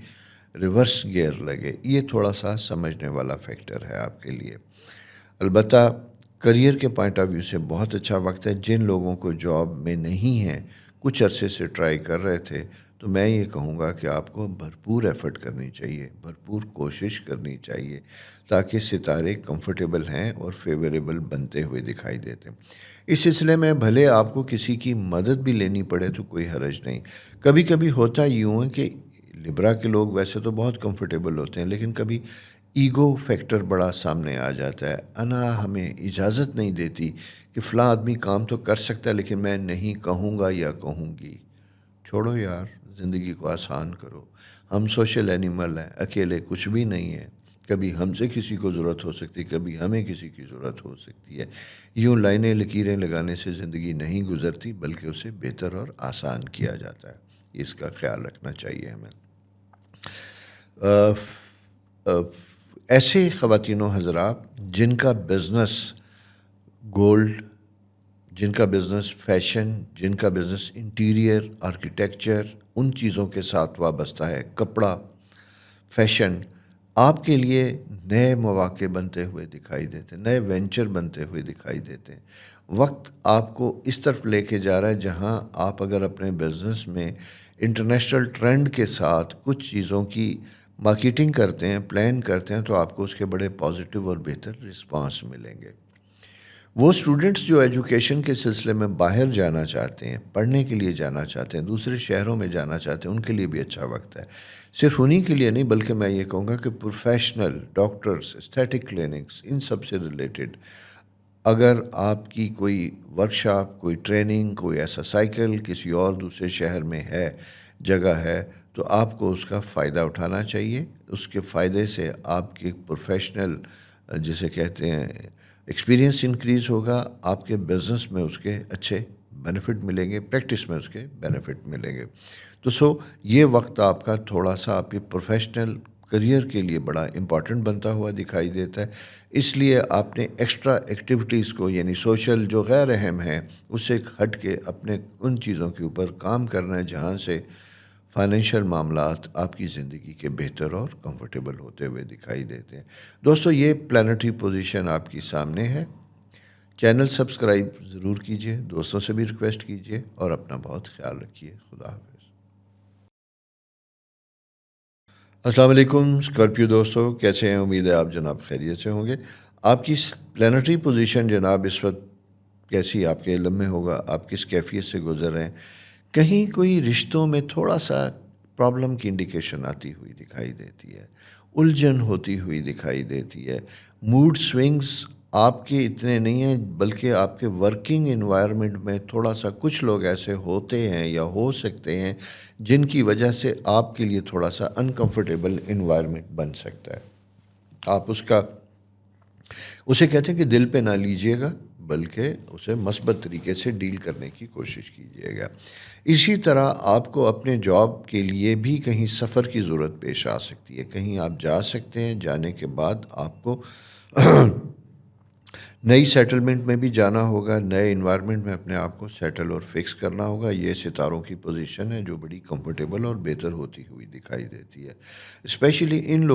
ریورس گیئر لگے. یہ تھوڑا سا سمجھنے والا فیکٹر ہے آپ کے لیے. البتہ کریئر کے پوائنٹ آف ویو سے بہت اچھا وقت ہے. جن لوگوں کو جاب میں نہیں ہیں، کچھ عرصے سے ٹرائی کر رہے تھے، تو میں یہ کہوں گا کہ آپ کو بھرپور ایفرٹ کرنی چاہیے، بھرپور کوشش کرنی چاہیے، تاکہ ستارے کمفرٹیبل ہیں اور فیوریبل بنتے ہوئے دکھائی دیتے ہیں. اس سلسلے میں بھلے آپ کو کسی کی مدد بھی لینی پڑے تو کوئی حرج نہیں. کبھی کبھی ہوتا یوں ہے کہ لبرا کے لوگ ویسے تو بہت کمفرٹیبل ہوتے ہیں، لیکن کبھی ایگو فیکٹر بڑا سامنے آ جاتا ہے. انا ہمیں اجازت نہیں دیتی کہ فلاں آدمی کام تو کر سکتا ہے لیکن میں نہیں کہوں گا یا کہوں گی. چھوڑو یار، زندگی کو آسان کرو. ہم سوشل اینیمل ہیں، اکیلے کچھ بھی نہیں ہیں. کبھی ہم سے کسی کو ضرورت ہو سکتی، کبھی ہمیں کسی کی ضرورت ہو سکتی ہے. یوں لائنیں لکیریں لگانے سے زندگی نہیں گزرتی، بلکہ اسے بہتر اور آسان کیا جاتا ہے. اس کا خیال رکھنا چاہیے ہمیں. ایسے خواتین و حضرات جن کا بزنس گولڈ، جن کا بزنس فیشن، جن کا بزنس انٹیریئر آرکیٹیکچر، ان چیزوں کے ساتھ وابستہ ہے، کپڑا، فیشن، آپ کے لیے نئے مواقع بنتے ہوئے دکھائی دیتے ہیں، نئے وینچر بنتے ہوئے دکھائی دیتے ہیں. وقت آپ کو اس طرف لے کے جا رہا ہے جہاں آپ اگر اپنے بزنس میں انٹرنیشنل ٹرینڈ کے ساتھ کچھ چیزوں کی مارکیٹنگ کرتے ہیں، پلان کرتے ہیں، تو آپ کو اس کے بڑے پازیٹیو اور بہتر رسپانس ملیں گے. وہ اسٹوڈنٹس جو ایجوکیشن کے سلسلے میں باہر جانا چاہتے ہیں، پڑھنے کے لیے جانا چاہتے ہیں، دوسرے شہروں میں جانا چاہتے ہیں، ان کے لیے بھی اچھا وقت ہے. صرف انہی کے لیے نہیں، بلکہ میں یہ کہوں گا کہ پروفیشنل ڈاکٹرز، اسٹیٹک کلینکس، ان سب سے ریلیٹڈ اگر آپ کی کوئی ورکشاپ، کوئی ٹریننگ، کوئی ایسا سائیکل کسی اور دوسرے شہر میں ہے، جگہ ہے، تو آپ کو اس کا فائدہ اٹھانا چاہیے. اس کے فائدے سے آپ کی پروفیشنل جسے کہتے ہیں ایکسپیرینس انکریز ہوگا، آپ کے بزنس میں اس کے اچھے بینیفٹ ملیں گے، پریکٹس میں اس کے بینیفٹ ملیں گے. تو یہ وقت آپ کا تھوڑا سا آپ کے پروفیشنل کریئر کے لیے بڑا امپورٹنٹ بنتا ہوا دکھائی دیتا ہے. اس لیے آپ نے ایکسٹرا ایکٹیویٹیز کو، یعنی سوشل جو غیر اہم ہیں، اس سے ہٹ کے اپنے ان چیزوں کے اوپر کام کرنا ہے جہاں سے فائنینشیل معاملات آپ کی زندگی کے بہتر اور کمفرٹیبل ہوتے ہوئے دکھائی دیتے ہیں. دوستو، یہ پلانٹری پوزیشن آپ کی سامنے ہے. چینل سبسکرائب ضرور کیجئے، دوستوں سے بھی ریکویسٹ کیجئے، اور اپنا بہت خیال رکھیے. خدا حافظ. السلام علیکم اسکارپیو دوستو، کیسے ہیں؟ امید ہے آپ جناب خیریت سے ہوں گے. آپ کی پلانٹری پوزیشن جناب اس وقت کیسی آپ کے علم میں ہوگا؟ آپ کس کیفیت سے گزر رہے ہیں؟ کہیں کوئی رشتوں میں تھوڑا سا پرابلم کی انڈیکیشن آتی ہوئی دکھائی دیتی ہے، الجھن ہوتی ہوئی دکھائی دیتی ہے. موڈ سوئنگز آپ کے اتنے نہیں ہیں، بلکہ آپ کے ورکنگ انوائرمنٹ میں تھوڑا سا کچھ لوگ ایسے ہوتے ہیں یا ہو سکتے ہیں جن کی وجہ سے آپ کے لیے تھوڑا سا انکمفرٹیبل انوائرمنٹ بن سکتا ہے. آپ اسے کہتے ہیں کہ دل پہ نہ لیجئے گا، بلکہ اسے مثبت طریقے سے ڈیل کرنے کی کوشش کیجیے گا. اسی طرح آپ کو اپنے جاب کے لیے بھی کہیں سفر کی ضرورت پیش آ سکتی ہے. کہیں آپ جا سکتے ہیں، جانے کے بعد آپ کو نئی سیٹلمنٹ میں بھی جانا ہوگا، نئے انوائرمنٹ میں اپنے آپ کو سیٹل اور فکس کرنا ہوگا. یہ ستاروں کی پوزیشن ہے جو بڑی کمفرٹیبل اور بہتر ہوتی ہوئی دکھائی دیتی ہے، اسپیشلی ان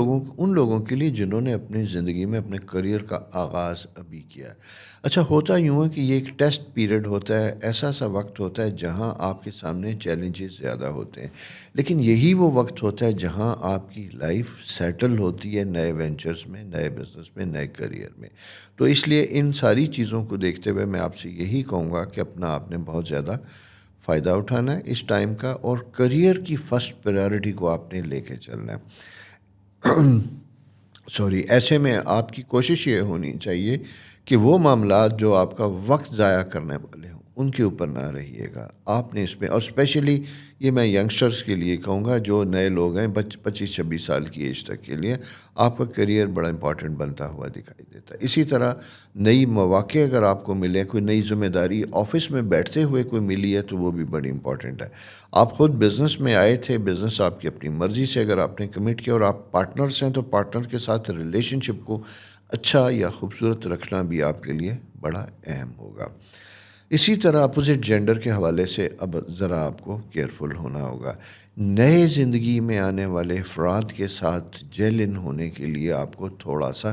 لوگوں کے لیے جنہوں نے اپنی زندگی میں اپنے کریئر کا آغاز ابھی کیا ہے. اچھا، ہوتا یوں ہے کہ یہ ایک ٹیسٹ پیریڈ ہوتا ہے، ایسا سا وقت ہوتا ہے جہاں آپ کے سامنے چیلنجز زیادہ ہوتے ہیں، لیکن یہی وہ وقت ہوتا ہے جہاں آپ کی لائف سیٹل ہوتی ہے نئے وینچرز میں، نئے بزنس میں، نئے کریئر میں. تو اس لیے ان ساری چیزوں کو دیکھتے ہوئے میں آپ سے یہی کہوں گا کہ اپنا آپ نے بہت زیادہ فائدہ اٹھانا ہے اس ٹائم کا، اور کریئر کی فرسٹ پریارٹی کو آپ نے لے کے چلنا ہے. ایسے میں آپ کی کوشش یہ ہونی چاہیے کہ وہ معاملات جو آپ کا وقت ضائع کرنے والے ہوں، ان کے اوپر نہ رہیے گا. آپ نے اس میں، اور اسپیشلی یہ میں ینگسٹرس کے لیے کہوں گا جو نئے لوگ ہیں 25-26 سال کی ایج تک کے لیے، آپ کا کریئر بڑا امپورٹنٹ بنتا ہوا دکھائی دیتا ہے. اسی طرح نئی مواقع اگر آپ کو ملے، کوئی نئی ذمہ داری آفس میں بیٹھتے ہوئے کوئی ملی ہے تو وہ بھی بڑی امپورٹنٹ ہے. آپ خود بزنس میں آئے تھے، بزنس آپ کی اپنی مرضی سے اگر آپ نے کمٹ کیا اور آپ پارٹنرس ہیں تو پارٹنر کے ساتھ ریلیشن شپ کو اچھا یا خوبصورت رکھنا بھی آپ کے لیے بڑا اہم ہوگا. اسی طرح اپوزٹ جینڈر کے حوالے سے اب ذرا آپ کو کیئرفل ہونا ہوگا. نئے زندگی میں آنے والے افراد کے ساتھ جیل ان ہونے کے لیے آپ کو تھوڑا سا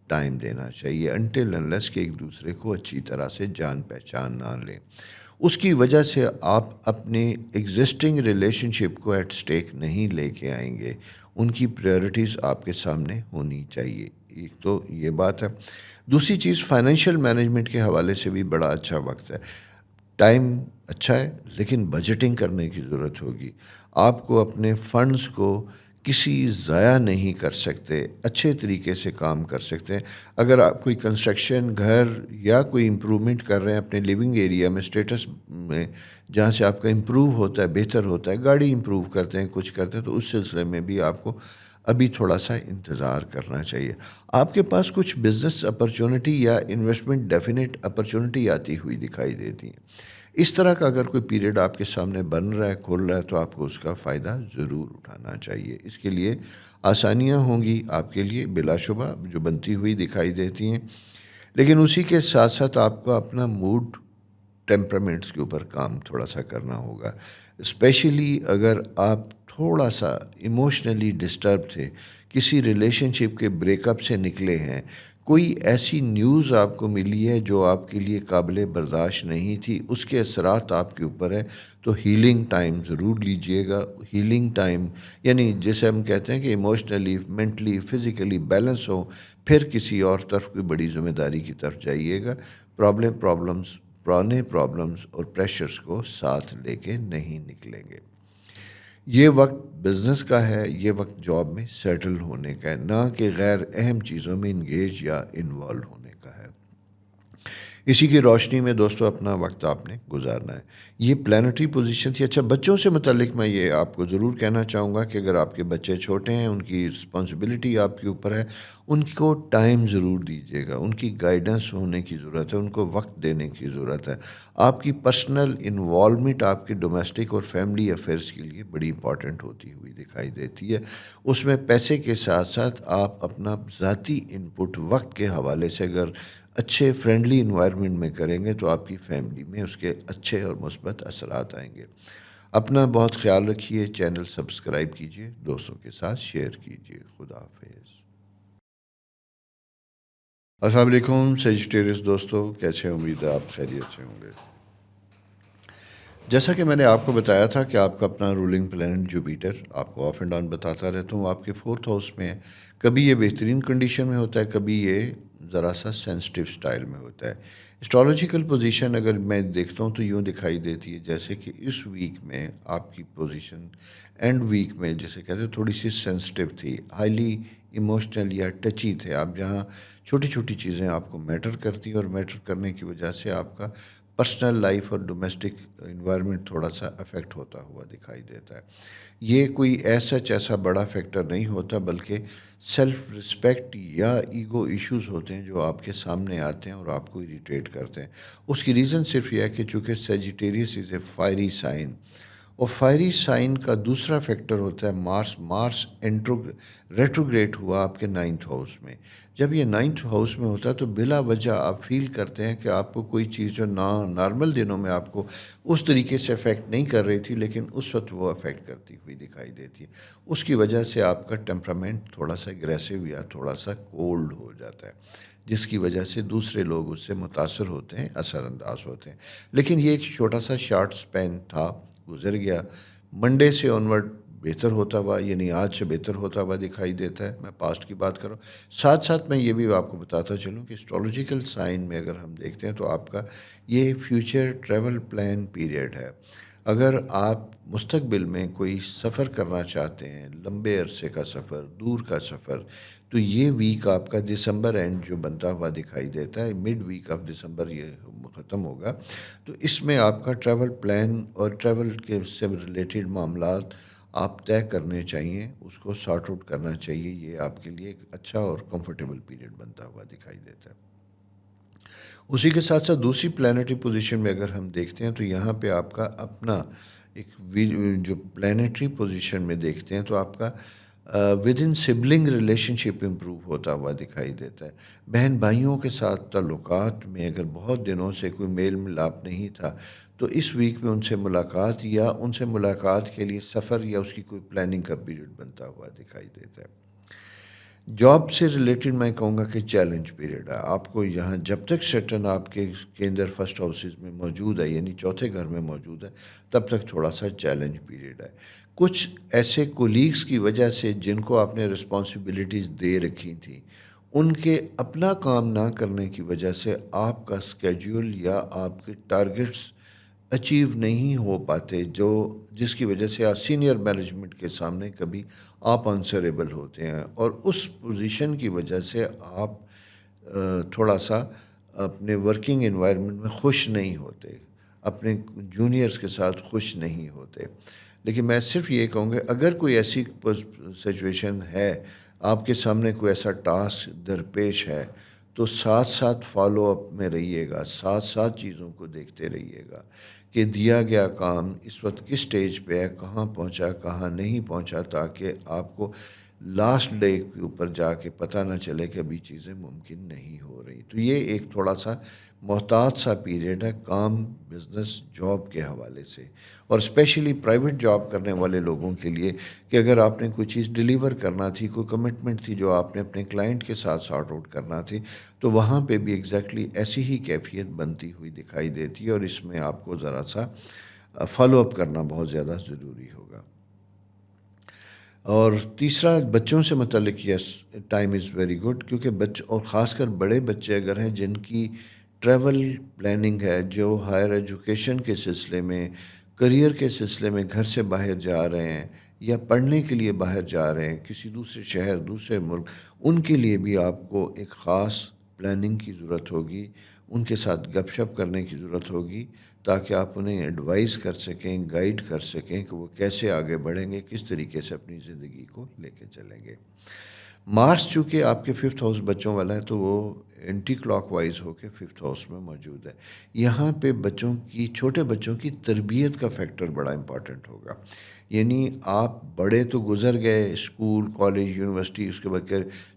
ٹائم دینا چاہیے، انٹل انلیس کہ ایک دوسرے کو اچھی طرح سے جان پہچان نہ لیں. اس کی وجہ سے آپ اپنے ایگزسٹنگ ریلیشن شپ کو ایٹ سٹیک نہیں لے کے آئیں گے. ان کی پریورٹیز آپ کے سامنے ہونی چاہیے. ایک تو یہ بات ہے. دوسری چیز، فائنینشیل مینجمنٹ کے حوالے سے بھی بڑا اچھا وقت ہے. ٹائم اچھا ہے لیکن بجٹنگ کرنے کی ضرورت ہوگی. آپ کو اپنے فنڈز کو کسی ضائع نہیں کر سکتے، اچھے طریقے سے کام کر سکتے ہیں. اگر آپ کوئی کنسٹرکشن، گھر یا کوئی امپرومنٹ کر رہے ہیں اپنے لیونگ ایریا میں، اسٹیٹس میں، جہاں سے آپ کا امپروو ہوتا ہے، بہتر ہوتا ہے، گاڑی امپروو کرتے ہیں، کچھ کرتے ہیں، تو اس سلسلے میں بھی آپ کو ابھی تھوڑا سا انتظار کرنا چاہیے. آپ کے پاس کچھ بزنس اپرچونٹی یا انویسٹمنٹ ڈیفینیٹ اپرچونٹی آتی ہوئی دکھائی دیتی ہیں. اس طرح کا اگر کوئی پیریڈ آپ کے سامنے بن رہا ہے، کھول رہا ہے، تو آپ کو اس کا فائدہ ضرور اٹھانا چاہیے. اس کے لیے آسانیاں ہوں گی آپ کے لیے بلا شبہ، جو بنتی ہوئی دکھائی دیتی ہیں. لیکن اسی کے ساتھ ساتھ آپ کو اپنا موڈ، ٹیمپرامنٹس کے اوپر کام تھوڑا سا کرنا ہوگا. اسپیشلی اگر آپ تھوڑا سا ایموشنلی ڈسٹرب تھے، کسی ریلیشن شپ کے بریک اپ سے نکلے ہیں، کوئی ایسی نیوز آپ کو ملی ہے جو آپ کے لیے قابل برداشت نہیں تھی، اس کے اثرات آپ کے اوپر ہے، تو ہیلنگ ٹائم ضرور لیجئے گا. ہیلنگ ٹائم یعنی جیسے ہم کہتے ہیں کہ ایموشنلی، مینٹلی، فزیکلی بیلنس ہو، پھر کسی اور طرف کوئی بڑی ذمہ داری کی طرف جائیے گا. پرانے پرابلمز اور پریشرز کو ساتھ لے کے نہیں نکلیں گے. یہ وقت بزنس کا ہے، یہ وقت جاب میں سیٹل ہونے کا ہے، نہ کہ غیر اہم چیزوں میں انگیج یا انوالو ہونے کا ہے. اسی کی روشنی میں دوستو اپنا وقت آپ نے گزارنا ہے. یہ پلانٹری پوزیشن تھی. اچھا، بچوں سے متعلق میں یہ آپ کو ضرور کہنا چاہوں گا کہ اگر آپ کے بچے چھوٹے ہیں، ان کی رسپانسبلٹی آپ کے اوپر ہے، ان کو ٹائم ضرور دیجیے گا. ان کی گائیڈنس ہونے کی ضرورت ہے، ان کو وقت دینے کی ضرورت ہے. آپ کی پرسنل انوالومنٹ آپ کے ڈومیسٹک اور فیملی افیئرس کے لیے بڑی امپورٹنٹ ہوتی ہوئی دکھائی دیتی ہے. اس میں پیسے کے ساتھ ساتھ آپ اپنا ذاتی انپٹ وقت کے حوالے سے اگر اچھے فرینڈلی انوائرمنٹ میں کریں گے تو آپ کی فیملی میں اس کے اچھے اور مثبت اثرات آئیں گے. اپنا بہت خیال رکھیے. چینل سبسکرائب کیجیے، دوستوں کے ساتھ شیئر کیجیے. خدا حافظ. السلام علیکم سیجیٹیریس دوستو، کیسے؟ امید ہے آپ خیریت سے ہوں گے. جیسا کہ میں نے آپ کو بتایا تھا کہ آپ کا اپنا رولنگ پلانٹ جوپیٹر آپ کو آف اینڈ ڈاؤن بتاتا رہتا ہوں. آپ کے 4th ہاؤس میں ہے. کبھی یہ بہترین کنڈیشن میں ہوتا ہے، کبھی یہ ذرا سا سینسٹیو سٹائل میں ہوتا ہے. اسٹرالوجیکل پوزیشن اگر میں دیکھتا ہوں تو یوں دکھائی دیتی ہے جیسے کہ اس ویک میں آپ کی پوزیشن اینڈ ویک میں جیسے کہتے ہیں تھوڑی سی سینسٹیو تھی، ہائیلی ایموشنل یا ٹچی تھے آپ، جہاں چھوٹی چھوٹی چیزیں آپ کو میٹر کرتی ہیں اور میٹر کرنے کی وجہ سے آپ کا پرسنل لائف اور ڈومیسٹک انوائرمنٹ تھوڑا سا افیکٹ ہوتا ہوا دکھائی دیتا ہے. یہ کوئی ایسا بڑا فیکٹر نہیں ہوتا، بلکہ سیلف رسپیکٹ یا ایگو ایشوز ہوتے ہیں جو آپ کے سامنے آتے ہیں اور آپ کو اریٹیٹ کرتے ہیں. اس کی ریزن صرف یہ ہے کہ چونکہ سیجیٹیریس از اے فائری سائن، اور فائری سائن کا دوسرا فیکٹر ہوتا ہے مارس ریٹروگریٹ ہوا آپ کے 9th ہاؤس میں. جب یہ 9th ہاؤس میں ہوتا ہے تو بلا وجہ آپ فیل کرتے ہیں کہ آپ کو کوئی چیز جو نارمل دنوں میں آپ کو اس طریقے سے افیکٹ نہیں کر رہی تھی، لیکن اس وقت وہ افیکٹ کرتی ہوئی دکھائی دیتی ہے. اس کی وجہ سے آپ کا ٹیمپرامنٹ تھوڑا سا اگریسو یا تھوڑا سا کولڈ ہو جاتا ہے، جس کی وجہ سے دوسرے لوگ اس سے متاثر ہوتے ہیں، اثر انداز ہوتے ہیں. لیکن یہ ایک چھوٹا سا شارٹ سپین تھا، گزر گیا. منڈے سے آنورڈ بہتر ہوتا ہوا، یعنی آج سے بہتر ہوتا ہوا دکھائی دیتا ہے. میں پاسٹ کی بات کروں، ساتھ ساتھ میں یہ بھی آپ کو بتاتا چلوں کہ اسٹرالوجیکل سائن میں اگر ہم دیکھتے ہیں تو آپ کا یہ فیوچر ٹریول پلان پیریڈ ہے. اگر آپ مستقبل میں کوئی سفر کرنا چاہتے ہیں، لمبے عرصے کا سفر، دور کا سفر، تو یہ ویک آپ کا دسمبر اینڈ جو بنتا ہوا دکھائی دیتا ہے، مڈ ویک آف دسمبر یہ ختم ہوگا، تو اس میں آپ کا ٹریول پلان اور ٹریول کے سے ریلیٹڈ معاملات آپ طے کرنے چاہیے، اس کو سارٹ آؤٹ کرنا چاہیے. یہ آپ کے لیے ایک اچھا اور کمفرٹیبل پیریڈ بنتا ہوا دکھائی دیتا ہے. اسی کے ساتھ ساتھ دوسری پلانٹری پوزیشن میں اگر ہم دیکھتے ہیں تو یہاں پہ آپ کا اپنا ایک جو پلانٹری پوزیشن میں دیکھتے ہیں تو آپ کا with in sibling relation ship improve ہوتا ہوا دکھائی دیتا ہے. بہن بھائیوں کے ساتھ تعلقات میں اگر بہت دنوں سے کوئی میل ملاپ نہیں تھا تو اس ویک میں ان سے ملاقات یا ان سے ملاقات کے لیے سفر یا اس کی کوئی پلاننگ کا پیریڈ بنتا ہوا دکھائی دیتا ہے. جاب سے ریلیٹڈ میں کہوں گا کہ چیلنج پیریڈ ہے. آپ کو یہاں جب تک سیٹن آپ کے اندر فرسٹ ہاؤسز میں موجود ہے، یعنی چوتھے گھر میں موجود ہے، تب تک تھوڑا سا چیلنج پیریڈ ہے. کچھ ایسے کولیگس کی وجہ سے جن کو آپ نے رسپانسبلٹیز دے رکھی تھیں، ان کے اپنا کام نہ کرنے کی وجہ سے آپ کا اسکیجول یا آپ کے ٹارگٹس اچیو نہیں ہو پاتے، جس کی وجہ سے آپ سینئر مینجمنٹ کے سامنے کبھی آپ آنسریبل ہوتے ہیں، اور اس پوزیشن کی وجہ سے آپ تھوڑا سا اپنے ورکنگ انوائرمنٹ میں خوش نہیں ہوتے، اپنے جونیئرس کے ساتھ خوش نہیں ہوتے. لیکن میں صرف یہ کہوں گا اگر کوئی ایسی سچویشن ہے، آپ کے سامنے کوئی ایسا ٹاسک درپیش ہے، تو ساتھ ساتھ فالو اپ میں رہیے گا، ساتھ ساتھ چیزوں کو دیکھتے رہیے گا کہ دیا گیا کام اس وقت کس سٹیج پہ ہے، کہاں پہنچا کہاں نہیں پہنچا، تاکہ آپ کو لاسٹ ڈے کے اوپر جا کے پتہ نہ چلے کہ ابھی چیزیں ممکن نہیں ہو رہی. تو یہ ایک تھوڑا سا محتاط سا پیریڈ ہے کام، بزنس، جاب کے حوالے سے، اور اسپیشلی پرائیویٹ جاب کرنے والے لوگوں کے لیے کہ اگر آپ نے کوئی چیز ڈیلیور کرنا تھی، کوئی کمٹمنٹ تھی جو آپ نے اپنے کلائنٹ کے ساتھ سارٹ آؤٹ کرنا تھی، تو وہاں پہ بھی ایگزیکٹلی ایسی ہی کیفیت بنتی ہوئی دکھائی دیتی ہے، اور اس میں آپ کو ذرا سا فالو اپ کرنا بہت زیادہ ضروری ہوگا. اور تیسرا بچوں سے متعلق، یس ٹائم از ویری گڈ، کیونکہ اور خاص کر بڑے بچے اگر ہیں جن کی ٹریول پلاننگ ہے، جو ہائر ایجوکیشن کے سلسلے میں، کریئر کے سلسلے میں گھر سے باہر جا رہے ہیں یا پڑھنے کے لیے باہر جا رہے ہیں کسی دوسرے شہر، دوسرے ملک، ان کے لیے بھی آپ کو ایک خاص پلاننگ کی ضرورت ہوگی، ان کے ساتھ گپ شپ کرنے کی ضرورت ہوگی، تاکہ آپ انہیں ایڈوائز کر سکیں، گائیڈ کر سکیں کہ وہ کیسے آگے بڑھیں گے، کس طریقے سے اپنی زندگی کو لے کے چلیں گے. مارس چونکہ آپ کے 5th ہاؤس بچوں والا ہے تو وہ اینٹی کلاک وائز ہو کے 5th ہاؤس میں موجود ہے. یہاں پہ چھوٹے بچوں کی تربیت کا فیکٹر بڑا امپورٹنٹ ہوگا. یعنی آپ بڑے تو گزر گئے، اسکول، کالج، یونیورسٹی، اس کے بعد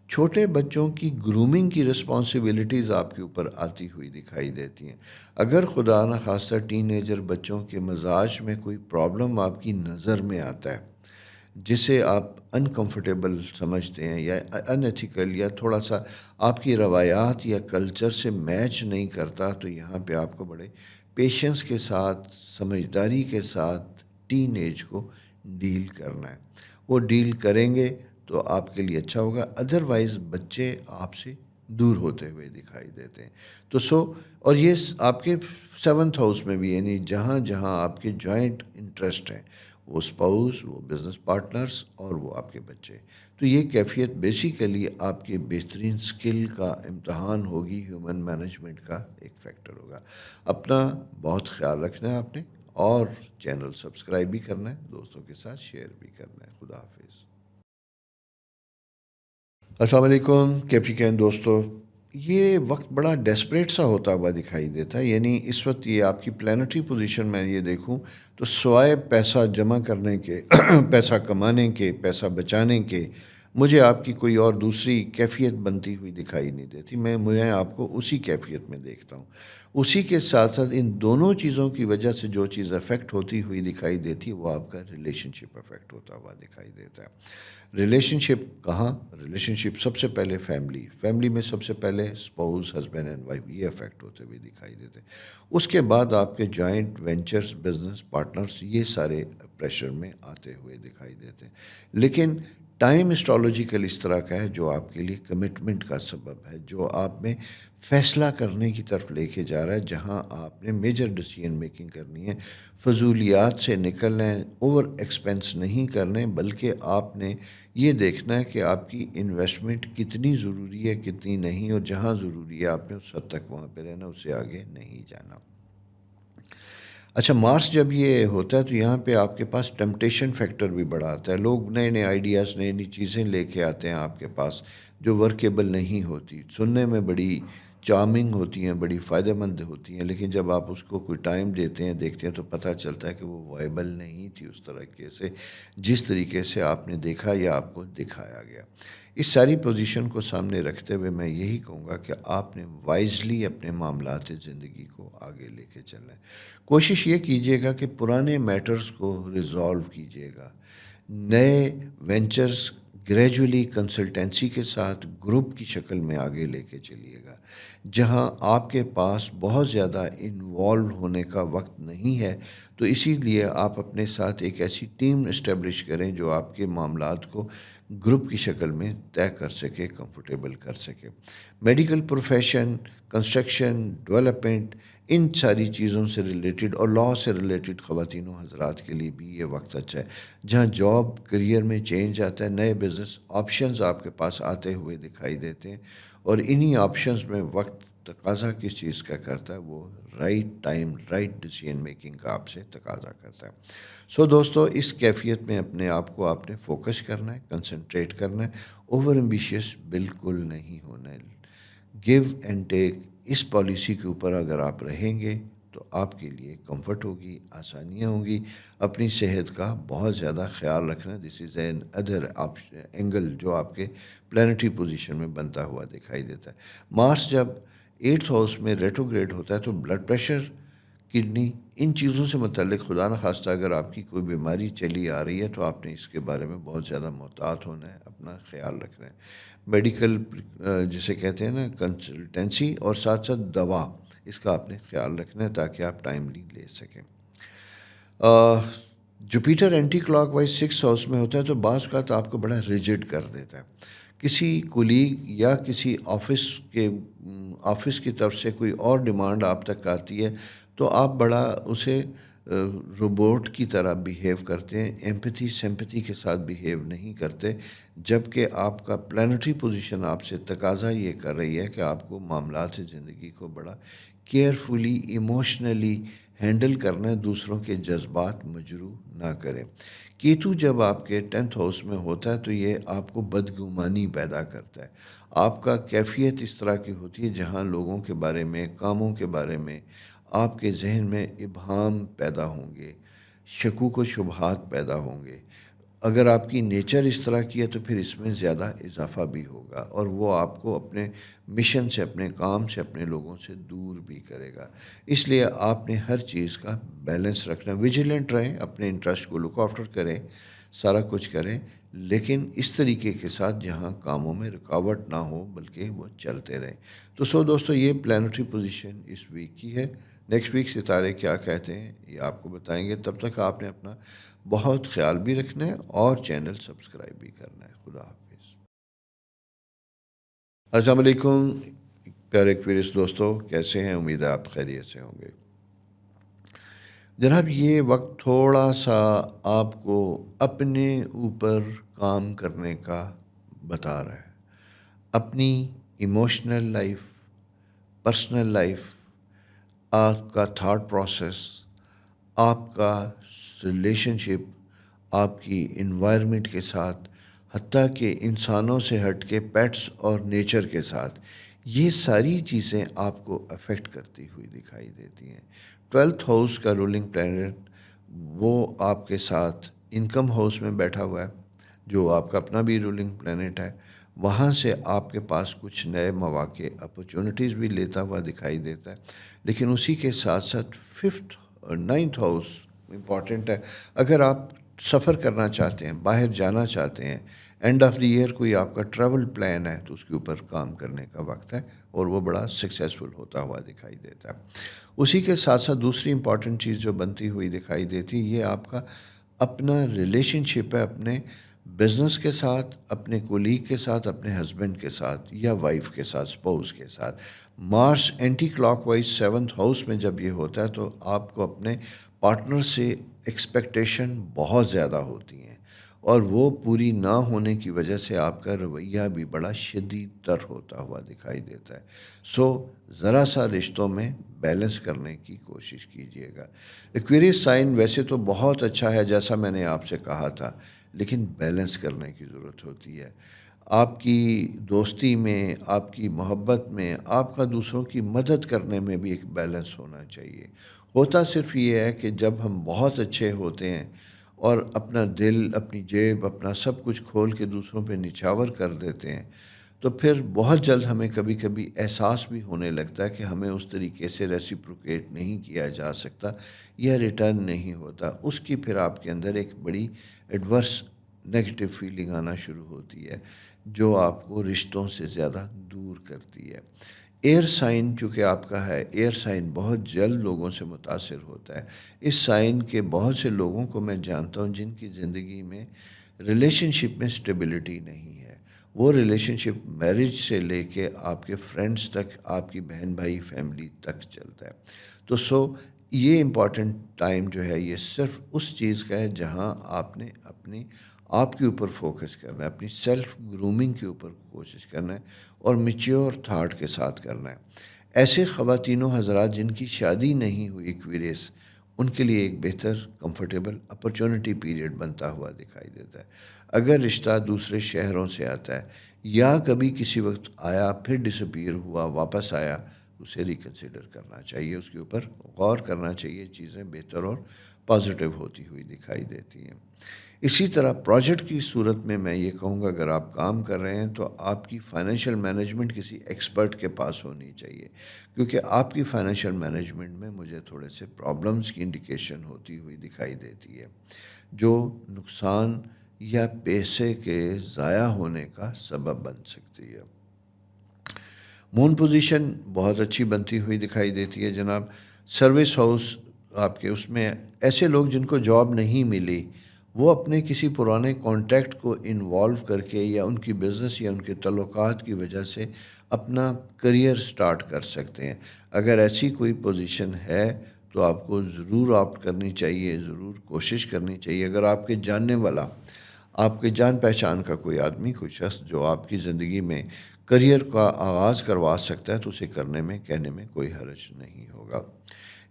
چھوٹے بچوں کی گرومنگ کی رسپانسبلٹیز آپ کے اوپر آتی ہوئی دکھائی دیتی ہیں. اگر خدا نہ خواستہ ٹین ایجر بچوں کے مزاج میں کوئی پرابلم آپ کی نظر میں آتا ہے جسے آپ انکمفرٹیبل سمجھتے ہیں یا ان ایتھیکل یا تھوڑا سا آپ کی روایات یا کلچر سے میچ نہیں کرتا، تو یہاں پہ آپ کو بڑے پیشنس کے ساتھ، سمجھداری کے ساتھ ٹین ایج کو ڈیل کرنا ہے. وہ ڈیل کریں گے تو آپ کے لیے اچھا ہوگا، ادروائز بچے آپ سے دور ہوتے ہوئے دکھائی دیتے ہیں. تو اور یہ آپ کے 7th ہاؤس میں بھی، یعنی جہاں جہاں آپ کے جوائنٹ انٹرسٹ ہیں، وہ اسپاؤس، وہ بزنس پارٹنرز اور وہ آپ کے بچے، تو یہ کیفیت بیسیکلی آپ کے بہترین سکل کا امتحان ہوگی، ہیومن مینجمنٹ کا ایک فیکٹر ہوگا. اپنا بہت خیال رکھنا ہے آپ نے، اور چینل سبسکرائب بھی کرنا ہے، دوستوں کے ساتھ شیئر بھی کرنا ہے. خدا حافظ. السلام علیکم کیپریکین دوستو. یہ وقت بڑا ڈیسپریٹ سا ہوتا ہوا دکھائی دیتا ہے. یعنی اس وقت یہ آپ کی پلانٹری پوزیشن میں یہ دیکھوں تو سوائے پیسہ جمع کرنے کے، پیسہ کمانے کے، پیسہ بچانے کے، مجھے آپ کی کوئی اور دوسری کیفیت بنتی ہوئی دکھائی نہیں دیتی. مجھے آپ کو اسی کیفیت میں دیکھتا ہوں. اسی کے ساتھ ساتھ ان دونوں چیزوں کی وجہ سے جو چیز افیکٹ ہوتی ہوئی دکھائی دیتی ہے وہ آپ کا ریلیشن شپ افیکٹ ہوتا ہوا دکھائی دیتا ہے. ریلیشن شپ کہاں؟ ریلیشن شپ سب سے پہلے فیملی میں سب سے پہلے اسپاؤس، ہسبینڈ اینڈ وائف، یہ افیکٹ ہوتے ہوئے دکھائی دیتے ہیں. اس کے بعد آپ کے جوائنٹ وینچرز، بزنس پارٹنرز، یہ سارے پریشر میں آتے ہوئے دکھائی دیتے ہیں. لیکن ٹائم اسٹرالوجیکل اس طرح کا ہے جو آپ کے لیے کمٹمنٹ کا سبب ہے، جو آپ میں فیصلہ کرنے کی طرف لے کے جا رہا ہے، جہاں آپ نے میجر ڈیسیژن میکنگ کرنی ہے، فضولیات سے نکلنا ہے، اوور ایکسپینس نہیں کرنے، بلکہ آپ نے یہ دیکھنا ہے کہ آپ کی انویسٹمنٹ کتنی ضروری ہے کتنی نہیں، اور جہاں ضروری ہے آپ نے اس حد تک وہاں پہ رہنا، اس سے آگے نہیں جانا۔ اچھا، مارس جب یہ ہوتا ہے تو یہاں پہ آپ کے پاس ٹیمپٹیشن فیکٹر بھی بڑا آتا ہے، لوگ نئے نئے آئیڈیاز نئی نئی چیزیں لے کے آتے ہیں آپ کے پاس جو ورکیبل نہیں ہوتی، سننے میں بڑی چارمنگ ہوتی ہیں، بڑی فائدہ مند ہوتی ہیں، لیکن جب آپ اس کو کوئی ٹائم دیتے ہیں دیکھتے ہیں تو پتہ چلتا ہے کہ وہ وائبل نہیں تھی اس طریقے سے جس طریقے سے آپ نے دیکھا یا آپ کو دکھایا گیا۔ اس ساری پوزیشن کو سامنے رکھتے ہوئے میں یہی کہوں گا کہ آپ نے وائزلی اپنے معاملات زندگی کو آگے لے کے چلنا ہے۔ کوشش یہ کیجیے گا کہ پرانے میٹرز کو ریزالو کیجیے گا، نئے وینچرز گریجولی کنسلٹنسی کے ساتھ گروپ کی شکل میں آگے لے کے چلیے گا، جہاں آپ کے پاس بہت زیادہ انوالو ہونے کا وقت نہیں ہے، تو اسی لیے آپ اپنے ساتھ ایک ایسی ٹیم اسٹیبلش کریں جو آپ کے معاملات کو گروپ کی شکل میں طے کر سکے، کمفرٹیبل کر سکے۔ میڈیکل پروفیشن، کنسٹرکشن، ڈیولپمنٹ، ان ساری چیزوں سے ریلیٹڈ اور لاء سے ریلیٹڈ خواتین و حضرات کے لیے بھی یہ وقت اچھا ہے، جہاں جاب کریئر میں چینج آتا ہے، نئے بزنس آپشنز آپ کے پاس آتے ہوئے دکھائی دیتے ہیں، اور انہی آپشنز میں وقت تقاضا کس چیز کا کرتا ہے، وہ right time right decision making کا آپ سے تقاضا کرتا ہے۔ سو دوستو، اس کیفیت میں اپنے آپ کو آپ نے فوکس کرنا ہے، کنسنٹریٹ کرنا ہے، اوور ایمبیشیس بالکل نہیں ہونا ہے۔ گیو اینڈ ٹیک اس پالیسی کے اوپر اگر آپ رہیں گے تو آپ کے لیے کمفرٹ ہوگی، آسانیاں ہوں گی۔ اپنی صحت کا بہت زیادہ خیال رکھنا، دس از این ادر اینگل جو آپ کے پلانٹری پوزیشن میں بنتا ہوا دکھائی دیتا ہے۔ مارس جب 8th ہاؤس میں ریٹروگریڈ ہوتا ہے تو بلڈ پریشر، کڈنی، ان چیزوں سے متعلق خدا نخواستہ اگر آپ کی کوئی بیماری چلی آ رہی ہے تو آپ نے اس کے بارے میں بہت زیادہ محتاط ہونا ہے، اپنا خیال رکھنا ہے۔ میڈیکل جسے کہتے ہیں نا کنسلٹنسی، اور ساتھ ساتھ دوا، اس کا آپ نے خیال رکھنا ہے تاکہ آپ ٹائملی لے سکیں۔ Jupiter anti clock wise 6th house میں ہوتا ہے تو بعض اوقات آپ کو بڑا ریجڈ کر دیتا ہے۔ کسی کولیگ یا کسی آفس کی طرف سے کوئی اور ڈیمانڈ آپ تک آتی ہے تو آپ بڑا اسے روبوٹ کی طرح بیہیو کرتے ہیں، ایمپتھی سمپتھی کے ساتھ بیہیو نہیں کرتے، جبکہ آپ کا پلانٹری پوزیشن آپ سے تقاضا یہ کر رہی ہے کہ آپ کو معاملات زندگی کو بڑا کیئرفلی ایموشنلی ہینڈل کرنا ہے، دوسروں کے جذبات مجروح نہ کریں۔ کیتو جب آپ کے 10th ہاؤس میں ہوتا ہے تو یہ آپ کو بدگمانی پیدا کرتا ہے، آپ کا کیفیت اس طرح کی ہوتی ہے جہاں لوگوں کے بارے میں، کاموں کے بارے میں آپ کے ذہن میں ابہام پیدا ہوں گے، شکوک و شبہات پیدا ہوں گے۔ اگر آپ کی نیچر اس طرح کی ہے تو پھر اس میں زیادہ اضافہ بھی ہوگا، اور وہ آپ کو اپنے مشن سے، اپنے کام سے، اپنے لوگوں سے دور بھی کرے گا۔ اس لیے آپ نے ہر چیز کا بیلنس رکھنا، ویجیلنٹ رہیں، اپنے انٹرسٹ کو لک آفٹر کریں، سارا کچھ کریں، لیکن اس طریقے کے ساتھ جہاں کاموں میں رکاوٹ نہ ہو بلکہ وہ چلتے رہیں۔ تو دوستو، یہ پلانٹری پوزیشن اس ویک کی ہے۔ نیکسٹ ویک ستارے کیا کہتے ہیں یہ آپ کو بتائیں گے، تب تک آپ نے اپنا بہت خیال بھی رکھنا ہے اور چینل سبسکرائب بھی کرنا ہے۔ خدا حافظ۔ السلام علیکم پیارے ایکویریس دوستو، کیسے ہیں؟ امید ہے آپ خیریت سے ہوں گے۔ جناب، یہ وقت تھوڑا سا آپ کو اپنے اوپر کام کرنے کا بتا رہا ہے، اپنی ایموشنل لائف، پرسنل لائف، آپ کا تھاٹ پروسیس، آپ کا ریلیشن شپ، آپ کی انوائرمنٹ کے ساتھ، حتیٰ کہ انسانوں سے ہٹ کے پیٹس اور نیچر کے ساتھ، یہ ساری چیزیں آپ کو افیکٹ کرتی ہوئی دکھائی دیتی ہیں۔ 12th ہاؤس کا رولنگ پلانٹ وہ آپ کے ساتھ انکم ہاؤس میں بیٹھا ہوا ہے، جو آپ کا اپنا بھی رولنگ پلانٹ ہے، وہاں سے آپ کے پاس کچھ نئے مواقع، اپرچونٹیز بھی لیتا ہوا دکھائی دیتا ہے، لیکن اسی کے ساتھ ساتھ 5th اور 9th ہاؤس امپورٹنٹ ہے۔ اگر آپ سفر کرنا چاہتے ہیں، باہر جانا چاہتے ہیں، اینڈ آف دی ایئر کوئی آپ کا ٹریول پلان ہے تو اس کے اوپر کام کرنے کا وقت ہے، اور وہ بڑا سکسیزفل ہوتا ہوا دکھائی دیتا ہے۔ اسی کے ساتھ ساتھ دوسری امپورٹنٹ چیز جو بنتی ہوئی دکھائی دیتی ہے، یہ آپ کا اپنا ریلیشن شپ ہے اپنے بزنس کے ساتھ، اپنے کولیگ کے ساتھ، اپنے ہسبینڈ کے ساتھ یا وائف کے ساتھ، اسپاؤس کے ساتھ۔ Mars anti clock wise 7th house میں جب یہ ہوتا ہے تو آپ کو اپنے پارٹنر سے ایکسپیکٹیشن بہت زیادہ ہوتی ہیں، اور وہ پوری نہ ہونے کی وجہ سے آپ کا رویہ بھی بڑا شدید تر ہوتا ہوا دکھائی دیتا ہے۔ سو ذرا سا رشتوں میں بیلنس کرنے کی کوشش کیجیے گا۔ ایکویریس سائن ویسے تو بہت اچھا ہے جیسا میں نے آپ سے کہا تھا، لیکن بیلنس کرنے کی ضرورت ہوتی ہے۔ آپ کی دوستی میں، آپ کی محبت میں، آپ کا دوسروں کی مدد کرنے میں بھی ایک بیلنس ہونا چاہیے۔ ہوتا صرف یہ ہے کہ جب ہم بہت اچھے ہوتے ہیں اور اپنا دل، اپنی جیب، اپنا سب کچھ کھول کے دوسروں پہ نچھاور کر دیتے ہیں، تو پھر بہت جلد ہمیں کبھی کبھی احساس بھی ہونے لگتا ہے کہ ہمیں اس طریقے سے ریسیپروکیٹ نہیں کیا جا سکتا یا ریٹرن نہیں ہوتا۔ اس کی پھر آپ کے اندر ایک بڑی ایڈورس نگیٹو فیلنگ آنا شروع ہوتی ہے، جو آپ کو رشتوں سے زیادہ دور کرتی ہے۔ ایئر سائن چونکہ آپ کا ہے، ایئر سائن بہت جلد لوگوں سے متاثر ہوتا ہے۔ اس سائن کے بہت سے لوگوں کو میں جانتا ہوں جن کی زندگی میں ریلیشن شپ میں اسٹیبلٹی نہیں ہے۔ وہ ریلیشن شپ میرج سے لے کے آپ کے فرینڈس تک، آپ کی بہن بھائی فیملی تک چلتا ہے۔ تو یہ امپورٹنٹ ٹائم جو ہے یہ صرف اس چیز کا ہے جہاں آپ نے اپنی آپ کے اوپر فوکس کرنا ہے، اپنی سیلف گرومنگ کے اوپر کوشش کرنا ہے، اور میچیور تھاٹ کے ساتھ کرنا ہے۔ ایسے خواتین و حضرات جن کی شادی نہیں ہوئی ایکویریس، ان کے لیے ایک بہتر کمفرٹیبل اپرچونٹی پیریڈ بنتا ہوا دکھائی دیتا ہے۔ اگر رشتہ دوسرے شہروں سے آتا ہے یا کبھی کسی وقت آیا پھر ڈسپیئر ہوا واپس آیا، اسے ریکنسیڈر کرنا چاہیے، اس کے اوپر غور کرنا چاہیے، چیزیں بہتر اور پازیٹیو ہوتی ہوئی دکھائی دیتی ہیں۔ اسی طرح پروجیکٹ کی صورت میں میں یہ کہوں گا، اگر آپ کام کر رہے ہیں تو آپ کی فائنینشیل مینجمنٹ کسی ایکسپرٹ کے پاس ہونی چاہیے، کیونکہ آپ کی فائنینشیل مینجمنٹ میں مجھے تھوڑے سے پرابلمز کی انڈیکیشن ہوتی ہوئی دکھائی دیتی ہے، جو نقصان یا پیسے کے ضائع ہونے کا سبب بن سکتی ہے۔ مون پوزیشن بہت اچھی بنتی ہوئی دکھائی دیتی ہے جناب۔ سروس ہاؤس آپ کے، اس میں ایسے لوگ جن کو جاب نہیں ملی، وہ اپنے کسی پرانے کانٹیکٹ کو انوالو کر کے یا ان کی بزنس یا ان کے تعلقات کی وجہ سے اپنا کریئر سٹارٹ کر سکتے ہیں۔ اگر ایسی کوئی پوزیشن ہے تو آپ کو ضرور آپٹ کرنی چاہیے، ضرور کوشش کرنی چاہیے۔ اگر آپ کے جاننے والا، آپ کے جان پہچان کا کوئی آدمی، کوئی شخص جو آپ کی زندگی میں کریئر کا آغاز کروا سکتا ہے تو اسے کرنے میں، کہنے میں کوئی حرج نہیں ہوگا۔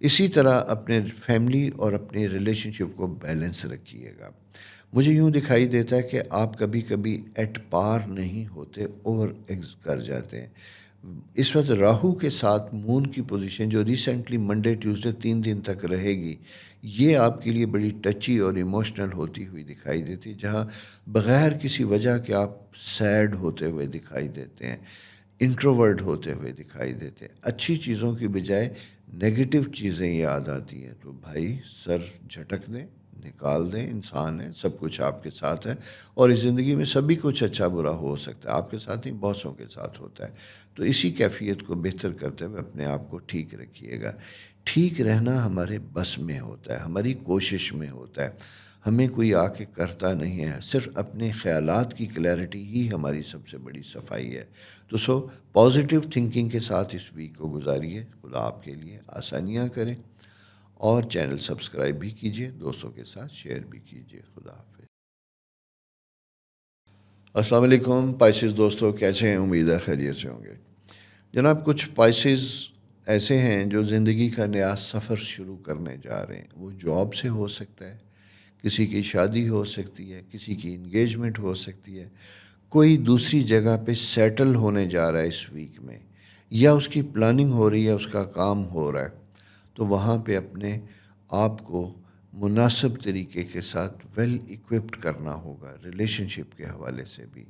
اسی طرح اپنے فیملی اور اپنے ریلیشن شپ کو بیلنس رکھیے گا۔ مجھے یوں دکھائی دیتا ہے کہ آپ کبھی کبھی ایٹ پار نہیں ہوتے، اوور ایکس کر جاتے ہیں۔ اس وقت راہو کے ساتھ مون کی پوزیشن جو ریسنٹلی منڈے ٹیوزڈے 3 دن تک رہے گی، یہ آپ کے لیے بڑی ٹچی اور ایموشنل ہوتی ہوئی دکھائی دیتی ہے، جہاں بغیر کسی وجہ کے آپ سیڈ ہوتے ہوئے دکھائی دیتے ہیں، انٹروورڈ ہوتے ہوئے دکھائی دیتے ہیں، اچھی چیزوں کی بجائے نیگیٹو چیزیں یاد آتی ہیں۔ تو بھائی سر جھٹک دیں، نکال دیں، انسان ہے، سب کچھ آپ کے ساتھ ہے، اور اس زندگی میں سبھی کچھ اچھا برا ہو سکتا ہے، آپ کے ساتھ نہیں بہتوں کے ساتھ ہوتا ہے۔ تو اسی کیفیت کو بہتر کرتے ہوئے اپنے آپ کو ٹھیک رکھیے گا۔ ٹھیک رہنا ہمارے بس میں ہوتا ہے، ہماری کوشش میں ہوتا ہے، ہمیں کوئی آ کے کرتا نہیں ہے، صرف اپنے خیالات کی کلیئرٹی ہی ہماری سب سے بڑی صفائی ہے۔ تو پازیٹیو تھنکنگ کے ساتھ اس ویک کو گزاریے، خدا آپ کے لیے آسانیاں کریں، اور چینل سبسکرائب بھی کیجیے، دوستوں کے ساتھ شیئر بھی کیجیے۔ خدا حافظ۔ السلام علیکم پائسز دوستوں، کیسے ہیں؟ امید ہے خیریت سے ہوں گے جناب۔ کچھ پائسز ایسے ہیں جو زندگی کا نیا سفر شروع کرنے جا رہے ہیں۔ وہ جاب سے ہو سکتا ہے، کسی کی شادی ہو سکتی ہے، کسی کی انگیجمنٹ ہو سکتی ہے، کوئی دوسری جگہ پہ سیٹل ہونے جا رہا ہے اس ویک میں، یا اس کی پلاننگ ہو رہی ہے، اس کا کام ہو رہا ہے، تو وہاں پہ اپنے آپ کو مناسب طریقے کے ساتھ ویل ایکوپڈ کرنا ہوگا، ریلیشن شپ کے حوالے سے بھی،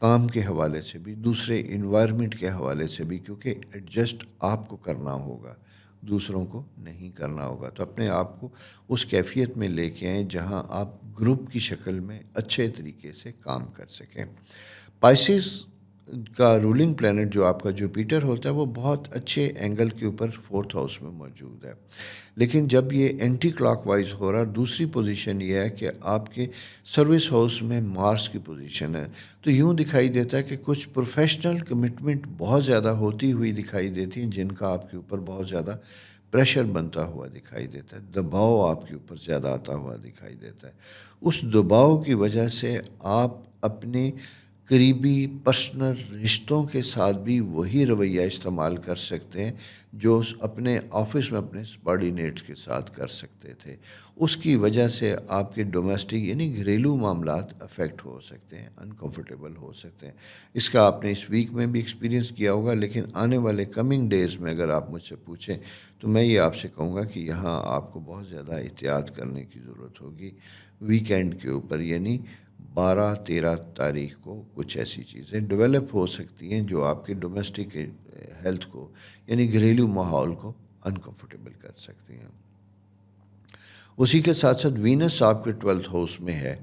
کام کے حوالے سے بھی، دوسرے انوائرمنٹ کے حوالے سے بھی، کیونکہ ایڈجسٹ آپ کو کرنا ہوگا، دوسروں کو نہیں کرنا ہوگا۔ تو اپنے آپ کو اس کیفیت میں لے کے آئیں جہاں آپ گروپ کی شکل میں اچھے طریقے سے کام کر سکیں۔ پائسز کا رولنگ پلانٹ جو آپ کا جوپیٹر ہوتا ہے وہ بہت اچھے اینگل کے اوپر 4تھ ہاؤس میں موجود ہے، لیکن جب یہ اینٹی کلاک وائز ہو رہا، دوسری پوزیشن یہ ہے کہ آپ کے سروس ہاؤس میں مارس کی پوزیشن ہے، تو یوں دکھائی دیتا ہے کہ کچھ پروفیشنل کمٹمنٹ بہت زیادہ ہوتی ہوئی دکھائی دیتی ہیں، جن کا آپ کے اوپر بہت زیادہ پریشر بنتا ہوا دکھائی دیتا ہے، دباؤ آپ کے اوپر زیادہ آتا ہوا دکھائی دیتا ہے۔ اس دباؤ کی وجہ سے آپ اپنے قریبی پرسنل رشتوں کے ساتھ بھی وہی رویہ استعمال کر سکتے ہیں جو اپنے آفس میں اپنے سبارڈینیٹس کے ساتھ کر سکتے تھے۔ اس کی وجہ سے آپ کے ڈومیسٹک یعنی گھریلو معاملات افیکٹ ہو سکتے ہیں، انکمفرٹیبل ہو سکتے ہیں۔ اس کا آپ نے اس ویک میں بھی ایکسپیرینس کیا ہوگا، لیکن آنے والے کمنگ ڈیز میں اگر آپ مجھ سے پوچھیں تو میں یہ آپ سے کہوں گا کہ یہاں آپ کو بہت زیادہ احتیاط کرنے کی ضرورت ہوگی ویکینڈ کے اوپر، یعنی 12-13 تاریخ کو کچھ ایسی چیزیں ڈیولپ ہو سکتی ہیں جو آپ کے ڈومیسٹک ہیلتھ کو یعنی گھریلو ماحول کو انکمفرٹیبل کر سکتی ہیں۔ اسی کے ساتھ ساتھ وینس آپ کے 12تھ ہاؤس میں ہے،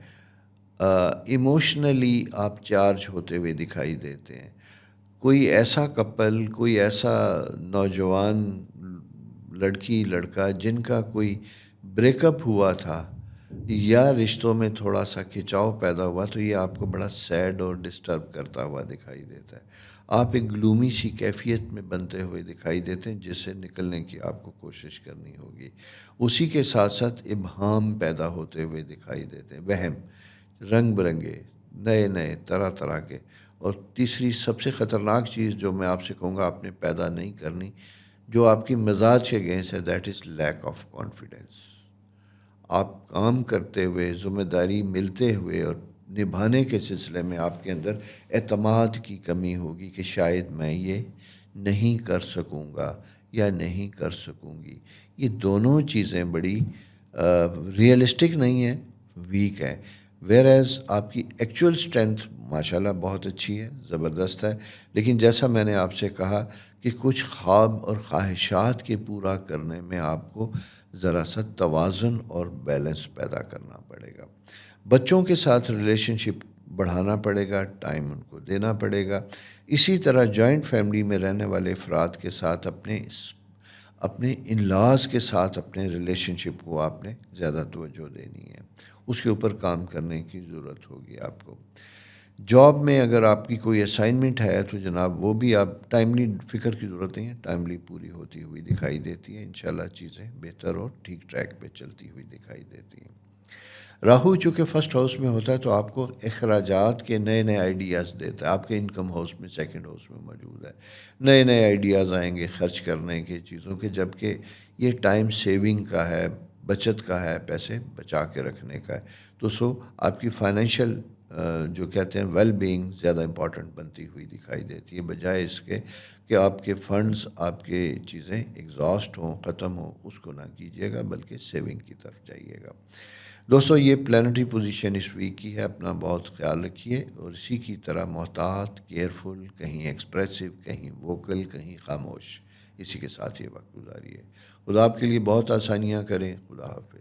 ایموشنلی آپ چارج ہوتے ہوئے دکھائی دیتے ہیں۔ کوئی ایسا کپل، کوئی ایسا نوجوان لڑکی لڑکا جن کا کوئی بریک اپ ہوا تھا یا رشتوں میں تھوڑا سا کھچاؤ پیدا ہوا، تو یہ آپ کو بڑا سیڈ اور ڈسٹرب کرتا ہوا دکھائی دیتا ہے۔ آپ ایک گلومی سی کیفیت میں بنتے ہوئے دکھائی دیتے ہیں جس سے نکلنے کی آپ کو کوشش کرنی ہوگی۔ اسی کے ساتھ ساتھ ابہام پیدا ہوتے ہوئے دکھائی دیتے ہیں، وہم رنگ برنگے نئے نئے طرح طرح کے۔ اور تیسری سب سے خطرناک چیز جو میں آپ سے کہوں گا آپ نے پیدا نہیں کرنی، جو آپ کی مزاج کے اگینسٹ ہے، that is lack of confidence. آپ کام کرتے ہوئے، ذمہ داری ملتے ہوئے اور نبھانے کے سلسلے میں آپ کے اندر اعتماد کی کمی ہوگی کہ شاید میں یہ نہیں کر سکوں گا یا نہیں کر سکوں گی۔ یہ دونوں چیزیں بڑی ریئلسٹک نہیں ہیں، ویک ہیں۔ ویئر ایز آپ کی ایکچوئل اسٹرینتھ ماشاءاللہ بہت اچھی ہے، زبردست ہے، لیکن جیسا میں نے آپ سے کہا کہ کچھ خواب اور خواہشات کے پورا کرنے میں آپ کو ذرا سا توازن اور بیلنس پیدا کرنا پڑے گا۔ بچوں کے ساتھ ریلیشن شپ بڑھانا پڑے گا، ٹائم ان کو دینا پڑے گا۔ اسی طرح جوائنٹ فیملی میں رہنے والے افراد کے ساتھ اپنے ان لاز کے ساتھ اپنے ریلیشن شپ کو آپ نے زیادہ توجہ دینی ہے، اس کے اوپر کام کرنے کی ضرورت ہوگی آپ کو۔ جاب میں اگر آپ کی کوئی اسائنمنٹ ہے تو جناب وہ بھی آپ ٹائملی، فکر کی ضرورت نہیں ہے، ٹائملی پوری ہوتی ہوئی دکھائی دیتی ہے۔ انشاءاللہ چیزیں بہتر اور ٹھیک ٹریک پہ چلتی ہوئی دکھائی دیتی ہیں۔ راہو چونکہ فرسٹ ہاؤس میں ہوتا ہے تو آپ کو اخراجات کے نئے نئے آئیڈیاز دیتا ہے، آپ کے انکم ہاؤس میں سیکنڈ ہاؤس میں موجود ہے، نئے نئے آئیڈیاز آئیں گے خرچ کرنے کے چیزوں کے، جبکہ یہ ٹائم سیونگ کا ہے، بچت کا ہے، پیسے بچا کے رکھنے کا ہے۔ تو آپ کی فائنینشیل جو کہتے ہیں ویل بینگ زیادہ امپورٹنٹ بنتی ہوئی دکھائی دیتی ہے، بجائے اس کے کہ آپ کے فنڈز، آپ کے چیزیں ایگزاسٹ ہوں، ختم ہوں، اس کو نہ کیجیے گا بلکہ سیونگ کی طرف جائیے گا۔ دوستو یہ پلانٹری پوزیشن اس ویک کی ہے، اپنا بہت خیال رکھیے اور اسی کی طرح محتاط، کیئرفل، کہیں ایکسپریسو، کہیں ووکل، کہیں خاموش، اسی کے ساتھ یہ وقت گزاریے۔ خدا آپ کے لیے بہت آسانیاں کریں۔ خدا حافظ۔